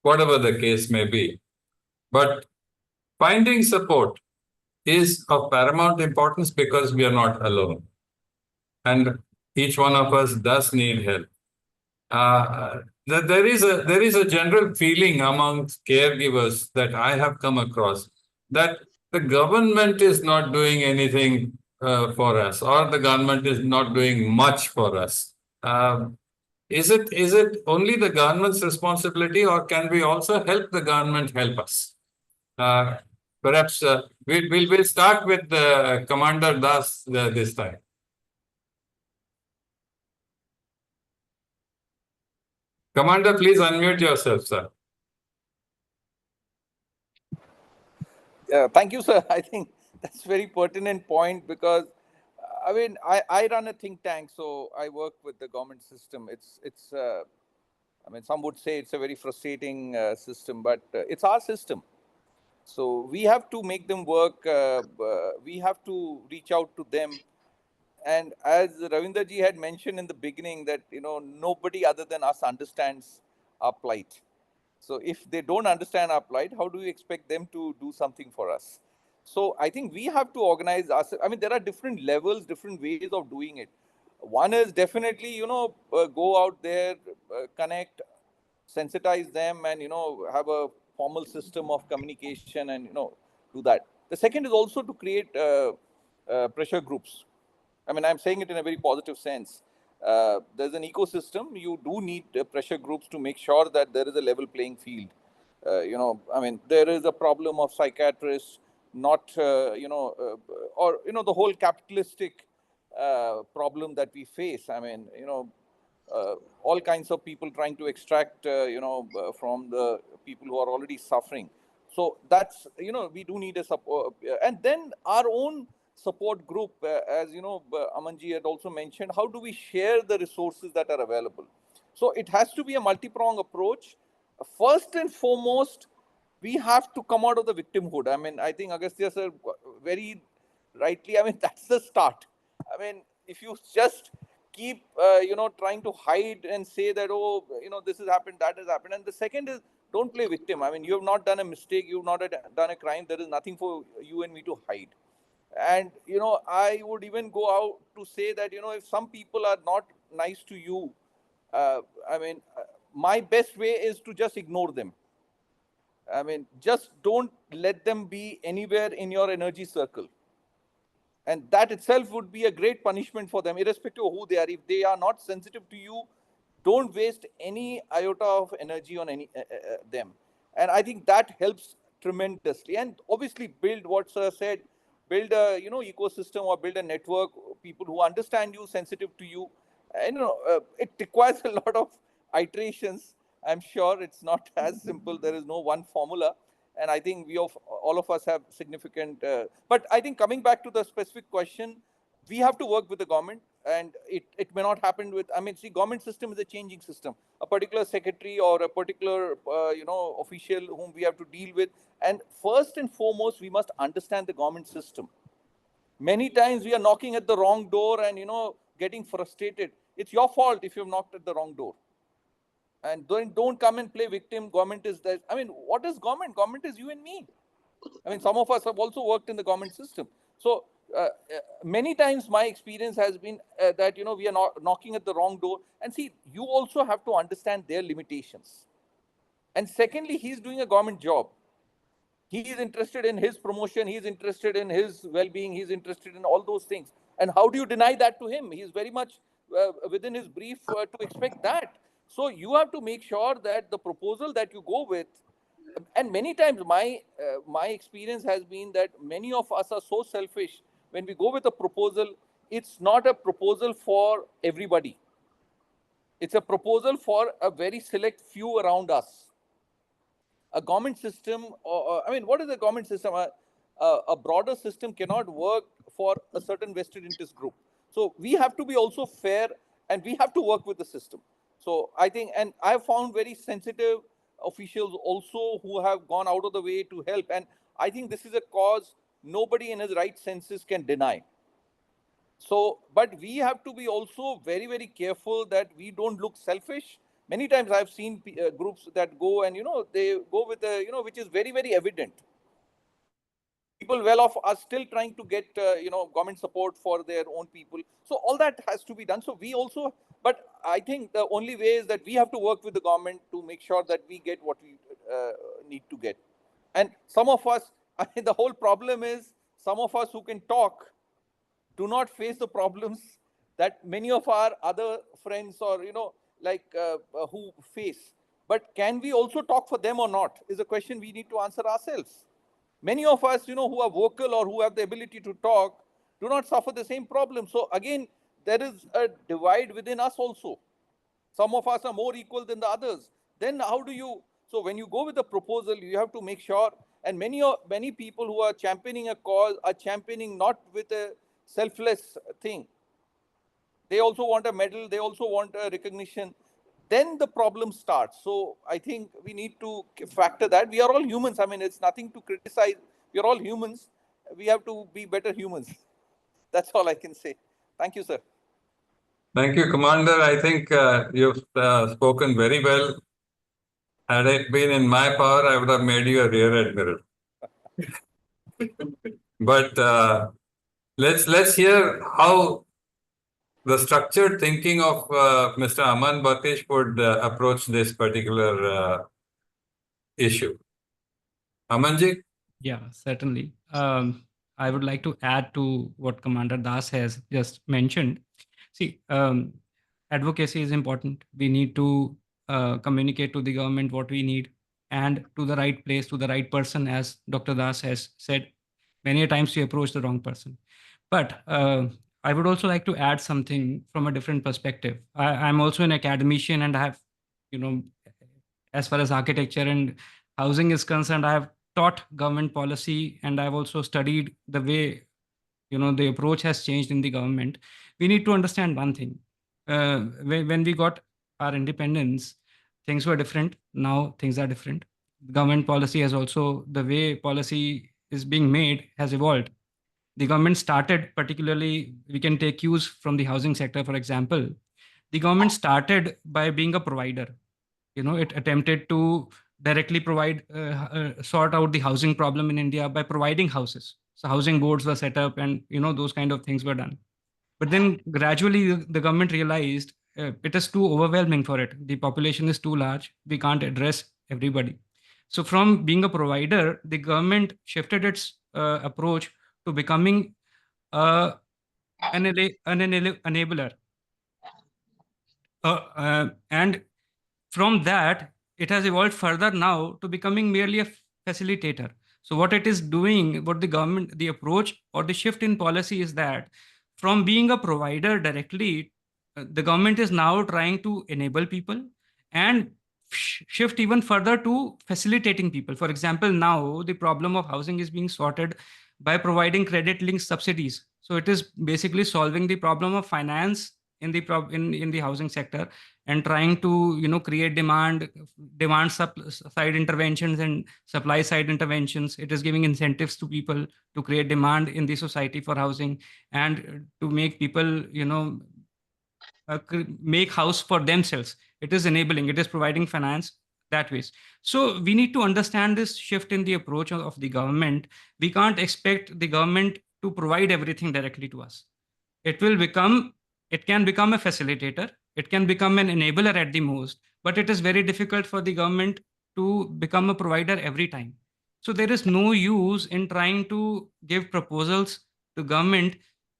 whatever the case may be. But finding support is of paramount importance because we are not alone. And each one of us does need help. There is a general feeling amongst caregivers that I have come across that the government is not doing anything for us, or the government is not doing much for us. Is it only the government's responsibility, or can we also help the government help us? Perhaps we'll start with Commander Das this time. Commander, please unmute yourself, sir. Thank you, sir. I think that's a very pertinent point because, I mean, I run a think tank, so I work with the government system. It's I mean, some would say it's a very frustrating system, but it's our system. So we have to make them work. We have to reach out to them. And as Ravinderji had mentioned in the beginning, that nobody other than us understands our plight. So if they don't understand our plight, how do we expect them to do something for us? So I think we have to organize ourselves. I mean, there are different levels, different ways of doing it. One is definitely, go out there, connect, sensitize them, and have a formal system of communication, and do that. The second is also to create pressure groups. I mean, I'm saying it in a very positive sense. There's an ecosystem. You do need pressure groups to make sure that there is a level playing field. I mean, there is a problem of psychiatrists, not, or, the whole capitalistic problem that we face. I mean, all kinds of people trying to extract, from the people who are already suffering. So that's, we do need a support. And then our own support group, as Amanji had also mentioned, how do we share the resources that are available? So it has to be a multi-pronged approach. First and foremost, we have to come out of the victimhood. I mean, I think Agasthya sir very rightly, I mean, that's the start. I mean, if you just keep, trying to hide and say that, oh, this has happened, that has happened. And the second is, don't play victim. I mean, you have not done a mistake. You've not done a crime. There is nothing for you and me to hide. And, I would even go out to say that, if some people are not nice to you, I mean, my best way is to just ignore them. I mean, just don't let them be anywhere in your energy circle. And that itself would be a great punishment for them, irrespective of who they are. If they are not sensitive to you, don't waste any iota of energy on any them. And I think that helps tremendously. And obviously, build what Sir said, build a ecosystem or build a network, people who understand you, sensitive to you. And it requires a lot of iterations. I'm sure it's not as simple. There is no one formula. And I think all of us have significant. But I think coming back to the specific question, we have to work with the government. and it may not happen with, I mean, see, government system is a changing system. A particular secretary or a particular, official whom we have to deal with. And first and foremost, we must understand the government system. Many times we are knocking at the wrong door and, getting frustrated. It's your fault if you've knocked at the wrong door. And don't come and play victim. Government is that. I mean, what is government? Government is you and me. I mean, some of us have also worked in the government system. So many times my experience has been that, we are not knocking at the wrong door. And see, you also have to understand their limitations. And secondly, he's doing a government job. He is interested in his promotion. He's interested in his well-being. He's interested in all those things. And how do you deny that to him? He's very much within his brief to expect that. So you have to make sure that the proposal that you go with, and many times my experience has been that many of us are so selfish. When we go with a proposal, it's not a proposal for everybody. It's a proposal for a very select few around us. A government system, I mean, what is a government system? A broader system cannot work for a certain vested interest group. So we have to be also fair, and we have to work with the system. So I think, and I've found very sensitive officials also who have gone out of the way to help. And I think this is a cause nobody in his right senses can deny. So, but we have to be also very, very careful that we don't look selfish. Many times I've seen groups that go and, they go with a, which is very, very evident. People well off are still trying to get, government support for their own people. So all that has to be done. So we also, but I think the only way is that we have to work with the government to make sure that we get what we need to get. And some of us, I mean, the whole problem is some of us who can talk do not face the problems that many of our other friends or, who face. But can we also talk for them or not is a question we need to answer ourselves. Many of us, who are vocal or who have the ability to talk do not suffer the same problem. So again, there is a divide within us also. Some of us are more equal than the others. Then how do you, so when you go with a proposal, you have to make sure, and many people who are championing a cause are championing not with a selfless thing. They also want a medal, they also want a recognition. Then the problem starts. So I think we need to factor that. We are all humans. I mean, it's nothing to criticize. We are all humans. We have to be better humans. That's all I can say. Thank you, sir. Thank you, Commander. I think you've spoken very well. Had it been in my power, I would have made you a rear admiral. But let's hear how the structured thinking of Mr. Aman Batish would approach this particular issue. Amanji? Yeah, certainly. I would like to add to what Commander Das has just mentioned. See, advocacy is important. We need to communicate to the government what we need, and to the right place, to the right person, as Dr. Das has said. Many times we approach the wrong person. But I would also like to add something from a different perspective. I'm also an academician, and I have, as far as architecture and housing is concerned, I have taught government policy, and I've also studied the way, the approach has changed in the government. We need to understand one thing. When we got our independence, things were different. Now things are different. Government policy has also, the way policy is being made has evolved. The government started, particularly, we can take cues from the housing sector, for example. The government started by being a provider. It attempted to directly provide, sort out the housing problem in India by providing houses. So housing boards were set up, and, those kind of things were done. But then gradually the government realized it is too overwhelming for it. The population is too large. We can't address everybody. So from being a provider, the government shifted its approach to becoming an enabler. And from that, it has evolved further now to becoming merely a facilitator. So what it is doing, what the government, the approach or the shift in policy is that from being a provider directly, the government is now trying to enable people and shift even further to facilitating people. For example, now the problem of housing is being sorted by providing credit-linked subsidies. So it is basically solving the problem of finance in the housing sector, and trying to create demand side interventions and supply side interventions. It is giving incentives to people to create demand in the society for housing, and to make people make house for themselves. It is enabling, it is providing finance that ways. So we need to understand this shift in the approach of the government. We can't expect the government to provide everything directly to us. It can become a facilitator, it can become an enabler at the most, but it is very difficult for the government to become a provider every time. So there is no use in trying to give proposals to government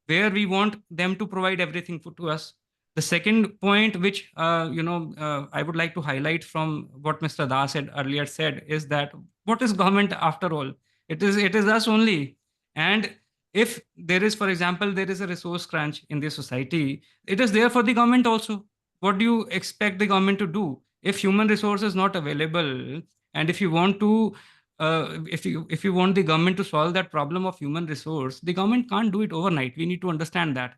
where we want them to provide everything to us. The second point, which I would like to highlight from what Mr. Das had earlier said, is that what is government after all? It is us only. And if there is, for example, there is a resource crunch in the society, it is there for the government also. What do you expect the government to do? If human resource is not available, and if you want to, if you want the government to solve that problem of human resource, the government can't do it overnight. We need to understand that.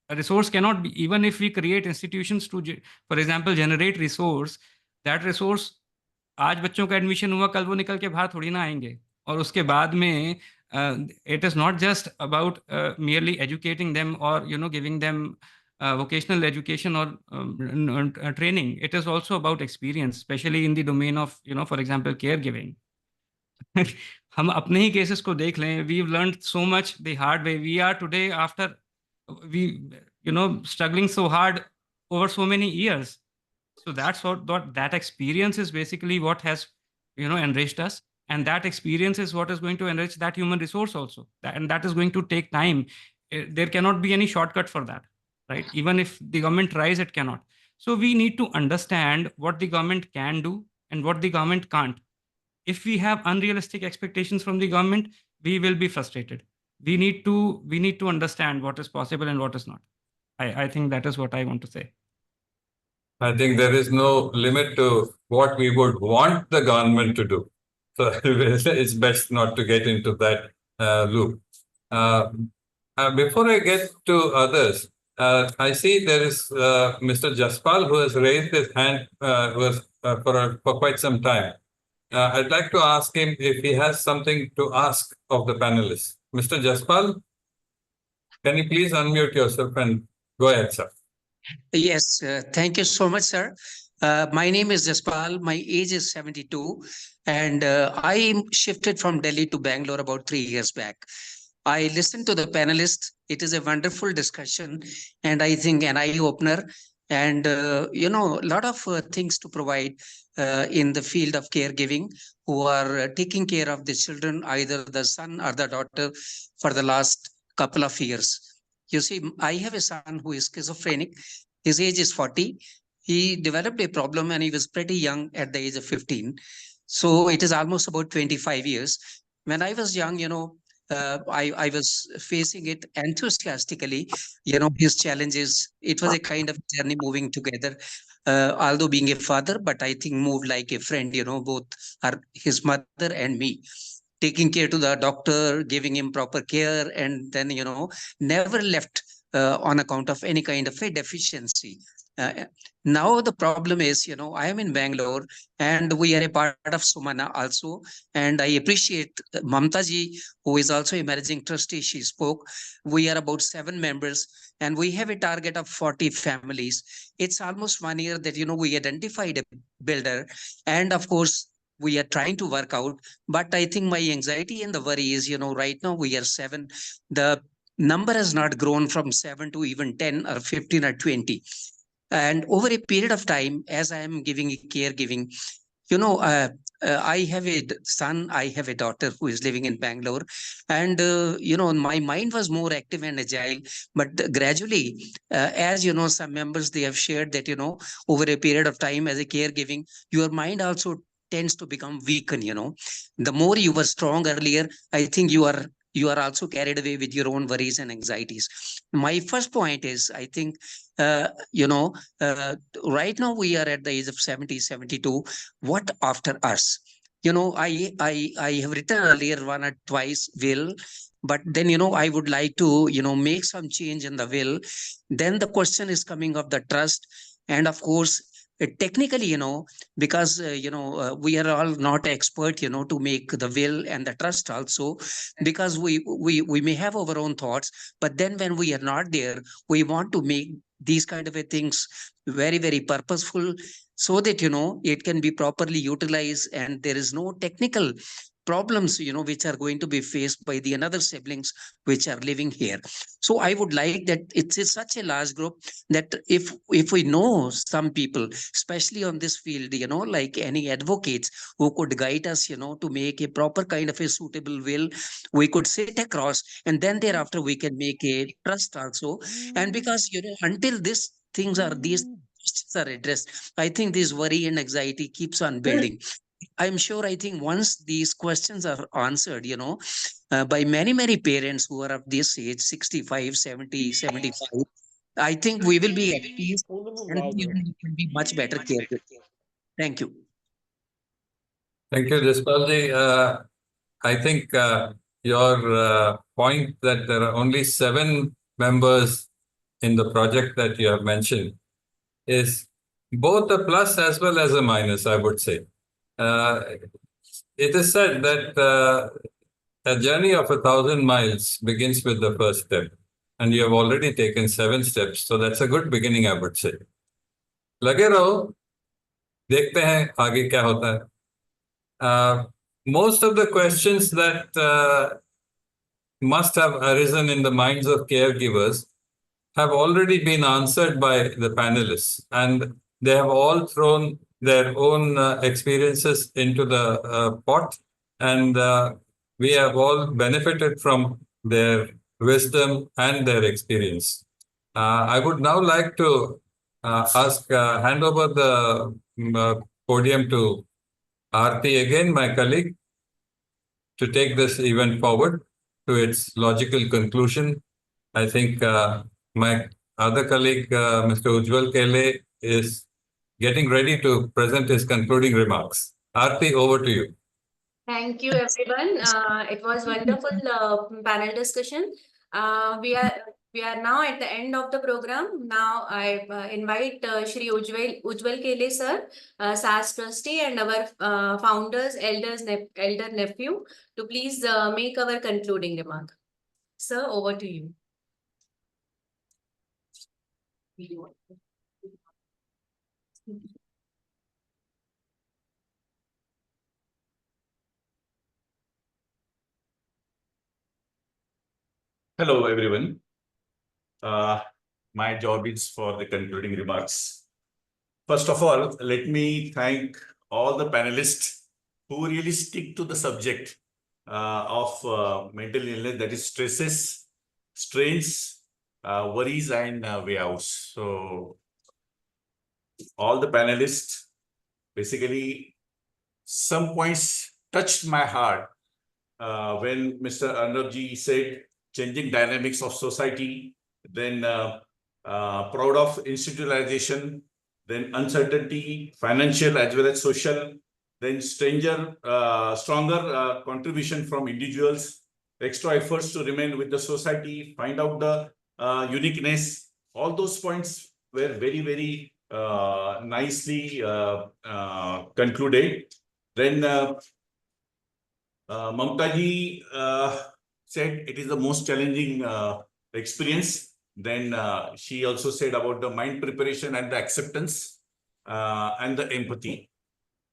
A resource cannot be, even if we create institutions to, for example, generate resource, that resource, आज बच्चों का admission हुआ, कल वो निकल के बाहर थोड़ी ना आएंगे. और उसके बाद में it is not just about merely educating them or giving them vocational education or training. It is also about experience, especially in the domain of for example, caregiving. हम अपने ही केसेस को देख लें. We've learned so much the hard way. We are today, after we struggling so hard over so many years. So that's what that experience is basically what has enriched us, and that experience is what is going to enrich that human resource also, and that is going to take time. There cannot be any shortcut for that, right? Even if the government tries, it cannot. So we need to understand what the government can do and what the government can't. If we have unrealistic expectations from the government, we will be frustrated. We need to understand what is possible and what is not. I think that is what I want to say. I think there is no limit to what we would want the government to do. So it's best not to get into that loop. Before I get to others, I see there is Mr. Jaspal who has raised his hand for quite some time. I'd like to ask him if he has something to ask of the panelists. Mr. Jaspal, can you please unmute yourself and go ahead, sir? Yes, thank you so much, sir. My name is Jaspal. My age is 72, and I shifted from Delhi to Bangalore about 3 years back. I listened to the panelists. It is a wonderful discussion, and I think an eye-opener, and a lot of things to provide in the field of caregiving, who are taking care of the children, either the son or the daughter, for the last couple of years. You see, I have a son who is schizophrenic. His age is 40. He developed a problem and he was pretty young at the age of 15. So it is almost about 25 years. When I was young, I was facing it enthusiastically, his challenges. It was a kind of journey moving together, although being a father, but I think moved like a friend, both are his mother and me. Taking care to the doctor, giving him proper care, and then, never left on account of any kind of a deficiency. Now the problem is, I am in Bangalore and we are a part of Sumana also. And I appreciate Mamtha ji, who is also a managing trustee. She spoke. We are about 7 members and we have a target of 40 families. It's almost 1 year that, we identified a builder. And of course, we are trying to work out, but I think my anxiety and the worry is, right now we are 7. The number has not grown from 7 to even 10 or 15 or 20. And over a period of time, as I am giving caregiving, I have a son, I have a daughter who is living in Bangalore. And, my mind was more active and agile. But gradually, as some members, they have shared that, over a period of time as a caregiving, your mind also tends to become weakened. The more you were strong earlier, I think you are also carried away with your own worries and anxieties. My first point is, I think, right now we are at the age of 70, 72. What after us? I have written earlier 1 or twice will, but then, I would like to, make some change in the will. Then the question is coming of the trust. And of course, technically, because, we are all not expert, to make the will and the trust also, because we may have our own thoughts, but then when we are not there, we want to make these kind of things very, very purposeful, so that, it can be properly utilized and there is no technical problems, which are going to be faced by the another siblings which are living here. So I would like that it's such a large group, that if we know some people, especially on this field, like any advocates who could guide us, to make a proper kind of a suitable will, we could sit across, and then thereafter we can make a trust also. And because, until these questions are addressed, I think this worry and anxiety keeps on building. I'm sure, I think once these questions are answered, by many, many parents who are of this age, 65, 70, 75, I think we will be at peace, and we will be much better care. Thank you. Thank you, Jaspalji. I think your point that there are only 7 members in the project that you have mentioned is both a plus as well as a minus, I would say. It is said that a journey of 1,000 miles begins with the first step, and you have already taken 7 steps. So that's a good beginning, I would say. लगे रहो, देखते हैं आगे क्या होता है. Most of the questions that must have arisen in the minds of caregivers have already been answered by the panelists, and they have all thrown their own experiences into the pot, and we have all benefited from their wisdom and their experience. I would now like to hand over the podium to R.P. again, my colleague, to take this event forward to its logical conclusion. I think my other colleague, Mr. Ujjwal Kele, is getting ready to present his concluding remarks. R.P., over to you. Thank you, everyone. It was wonderful panel discussion. We are now at the end of the program. Now I invite Shri Ujjwal Kele sir, SAS trustee, and our founders, elder nephew, to please make our concluding remark. Sir, over to you. Hello, everyone. My job is for the concluding remarks. First of all, let me thank all the panelists who really stick to the subject of mental illness, that is stresses, strains, worries, and way outs. So all the panelists, basically, some points touched my heart when Mr. Arnabji said changing dynamics of society, then proud of institutionalization, then uncertainty, financial as well as social, then stronger contribution from individuals, extra efforts to remain with the society, find out the uniqueness. All those points were very, very nicely concluded. Then Mamtha ji said it is the most challenging experience. Then she also said about the mind preparation and the acceptance and the empathy.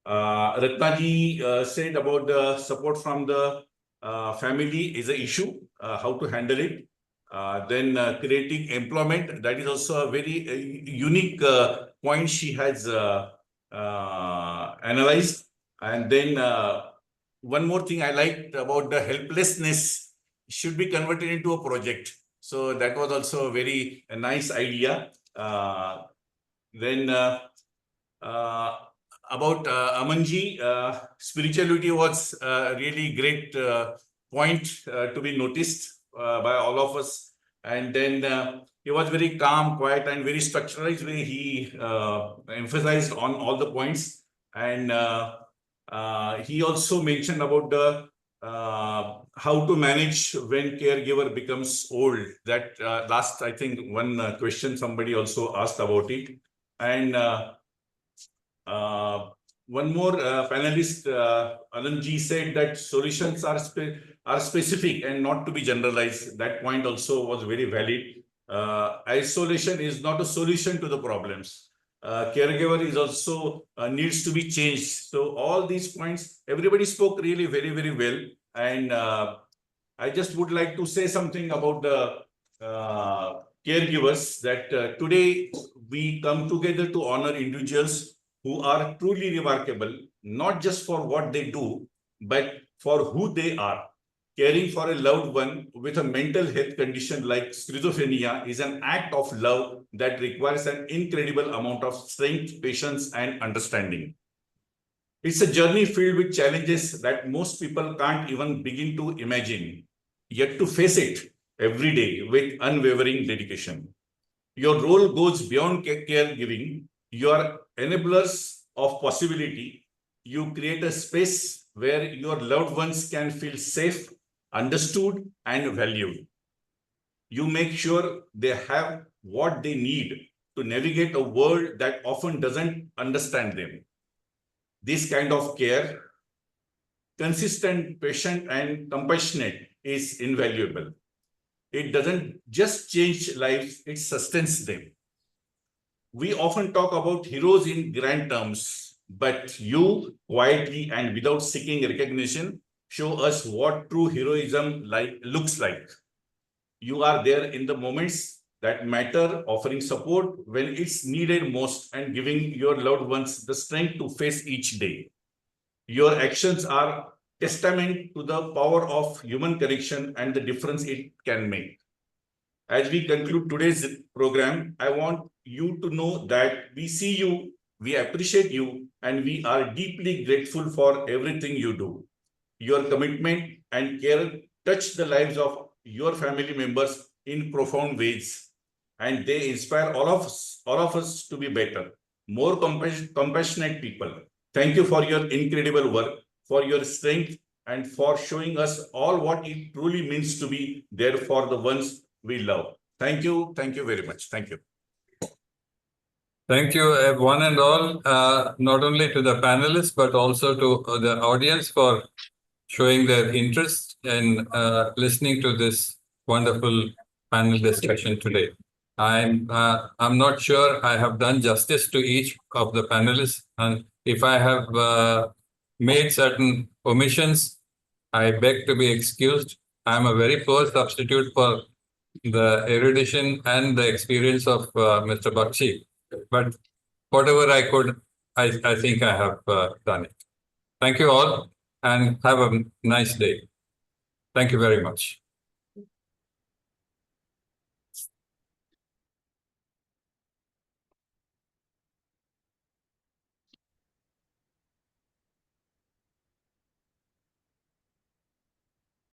Ratna ji said about the support from the family is an issue, how to handle it. Then creating employment, that is also a very unique point she has analyzed. And then one more thing I liked about the helplessness should be converted into a project. So that was also a very nice idea. Then about Amanji, spirituality was a really great point to be noticed by all of us. And then he was very calm, quiet, and very structuralized way. He emphasized on all the points. And he also mentioned about the how to manage when caregiver becomes old. That last, I think, one question somebody also asked about it. And one more panelist, Anandji, said that solutions are specific and not to be generalized. That point also was very valid. Isolation is not a solution to the problems. Caregiver is also needs to be changed. So all these points, everybody spoke really very, very well. And I just would like to say something about the caregivers, that today we come together to honor individuals who are truly remarkable, not just for what they do, but for who they are. Caring for a loved one with a mental health condition like schizophrenia is an act of love that requires an incredible amount of strength, patience, and understanding. It's a journey filled with challenges that most people can't even begin to imagine, yet to face it every day with unwavering dedication. Your role goes beyond caregiving. You are enablers of possibility. You create a space where your loved ones can feel safe, understood, and valued. You make sure they have what they need to navigate a world that often doesn't understand them. This kind of care, consistent, patient, and compassionate, is invaluable. It doesn't just change lives, it sustains them. We often talk about heroes in grand terms, but you, quietly and without seeking recognition, show us what true heroism looks like. You are there in the moments that matter, offering support when it's needed most and giving your loved ones the strength to face each day. Your actions are testament to the power of human connection and the difference it can make. As we conclude today's program, I want you to know that we see you, we appreciate you, and we are deeply grateful for everything you do. Your commitment and care touch the lives of your family members in profound ways, and they inspire all of us to be better, more compassionate people. Thank you for your incredible work, for your strength, and for showing us all what it truly means to be there for the ones we love. Thank you. Thank you very much. Thank you. Thank you, one and all, not only to the panelists, but also to the audience for showing their interest in listening to this wonderful panel discussion today. I'm not sure I have done justice to each of the panelists, and if I have made certain omissions, I beg to be excused. I'm a very poor substitute for the erudition and the experience of Mr. Bakshi, but whatever I could, I think I have done it. Thank you all and have a nice day. Thank you very much.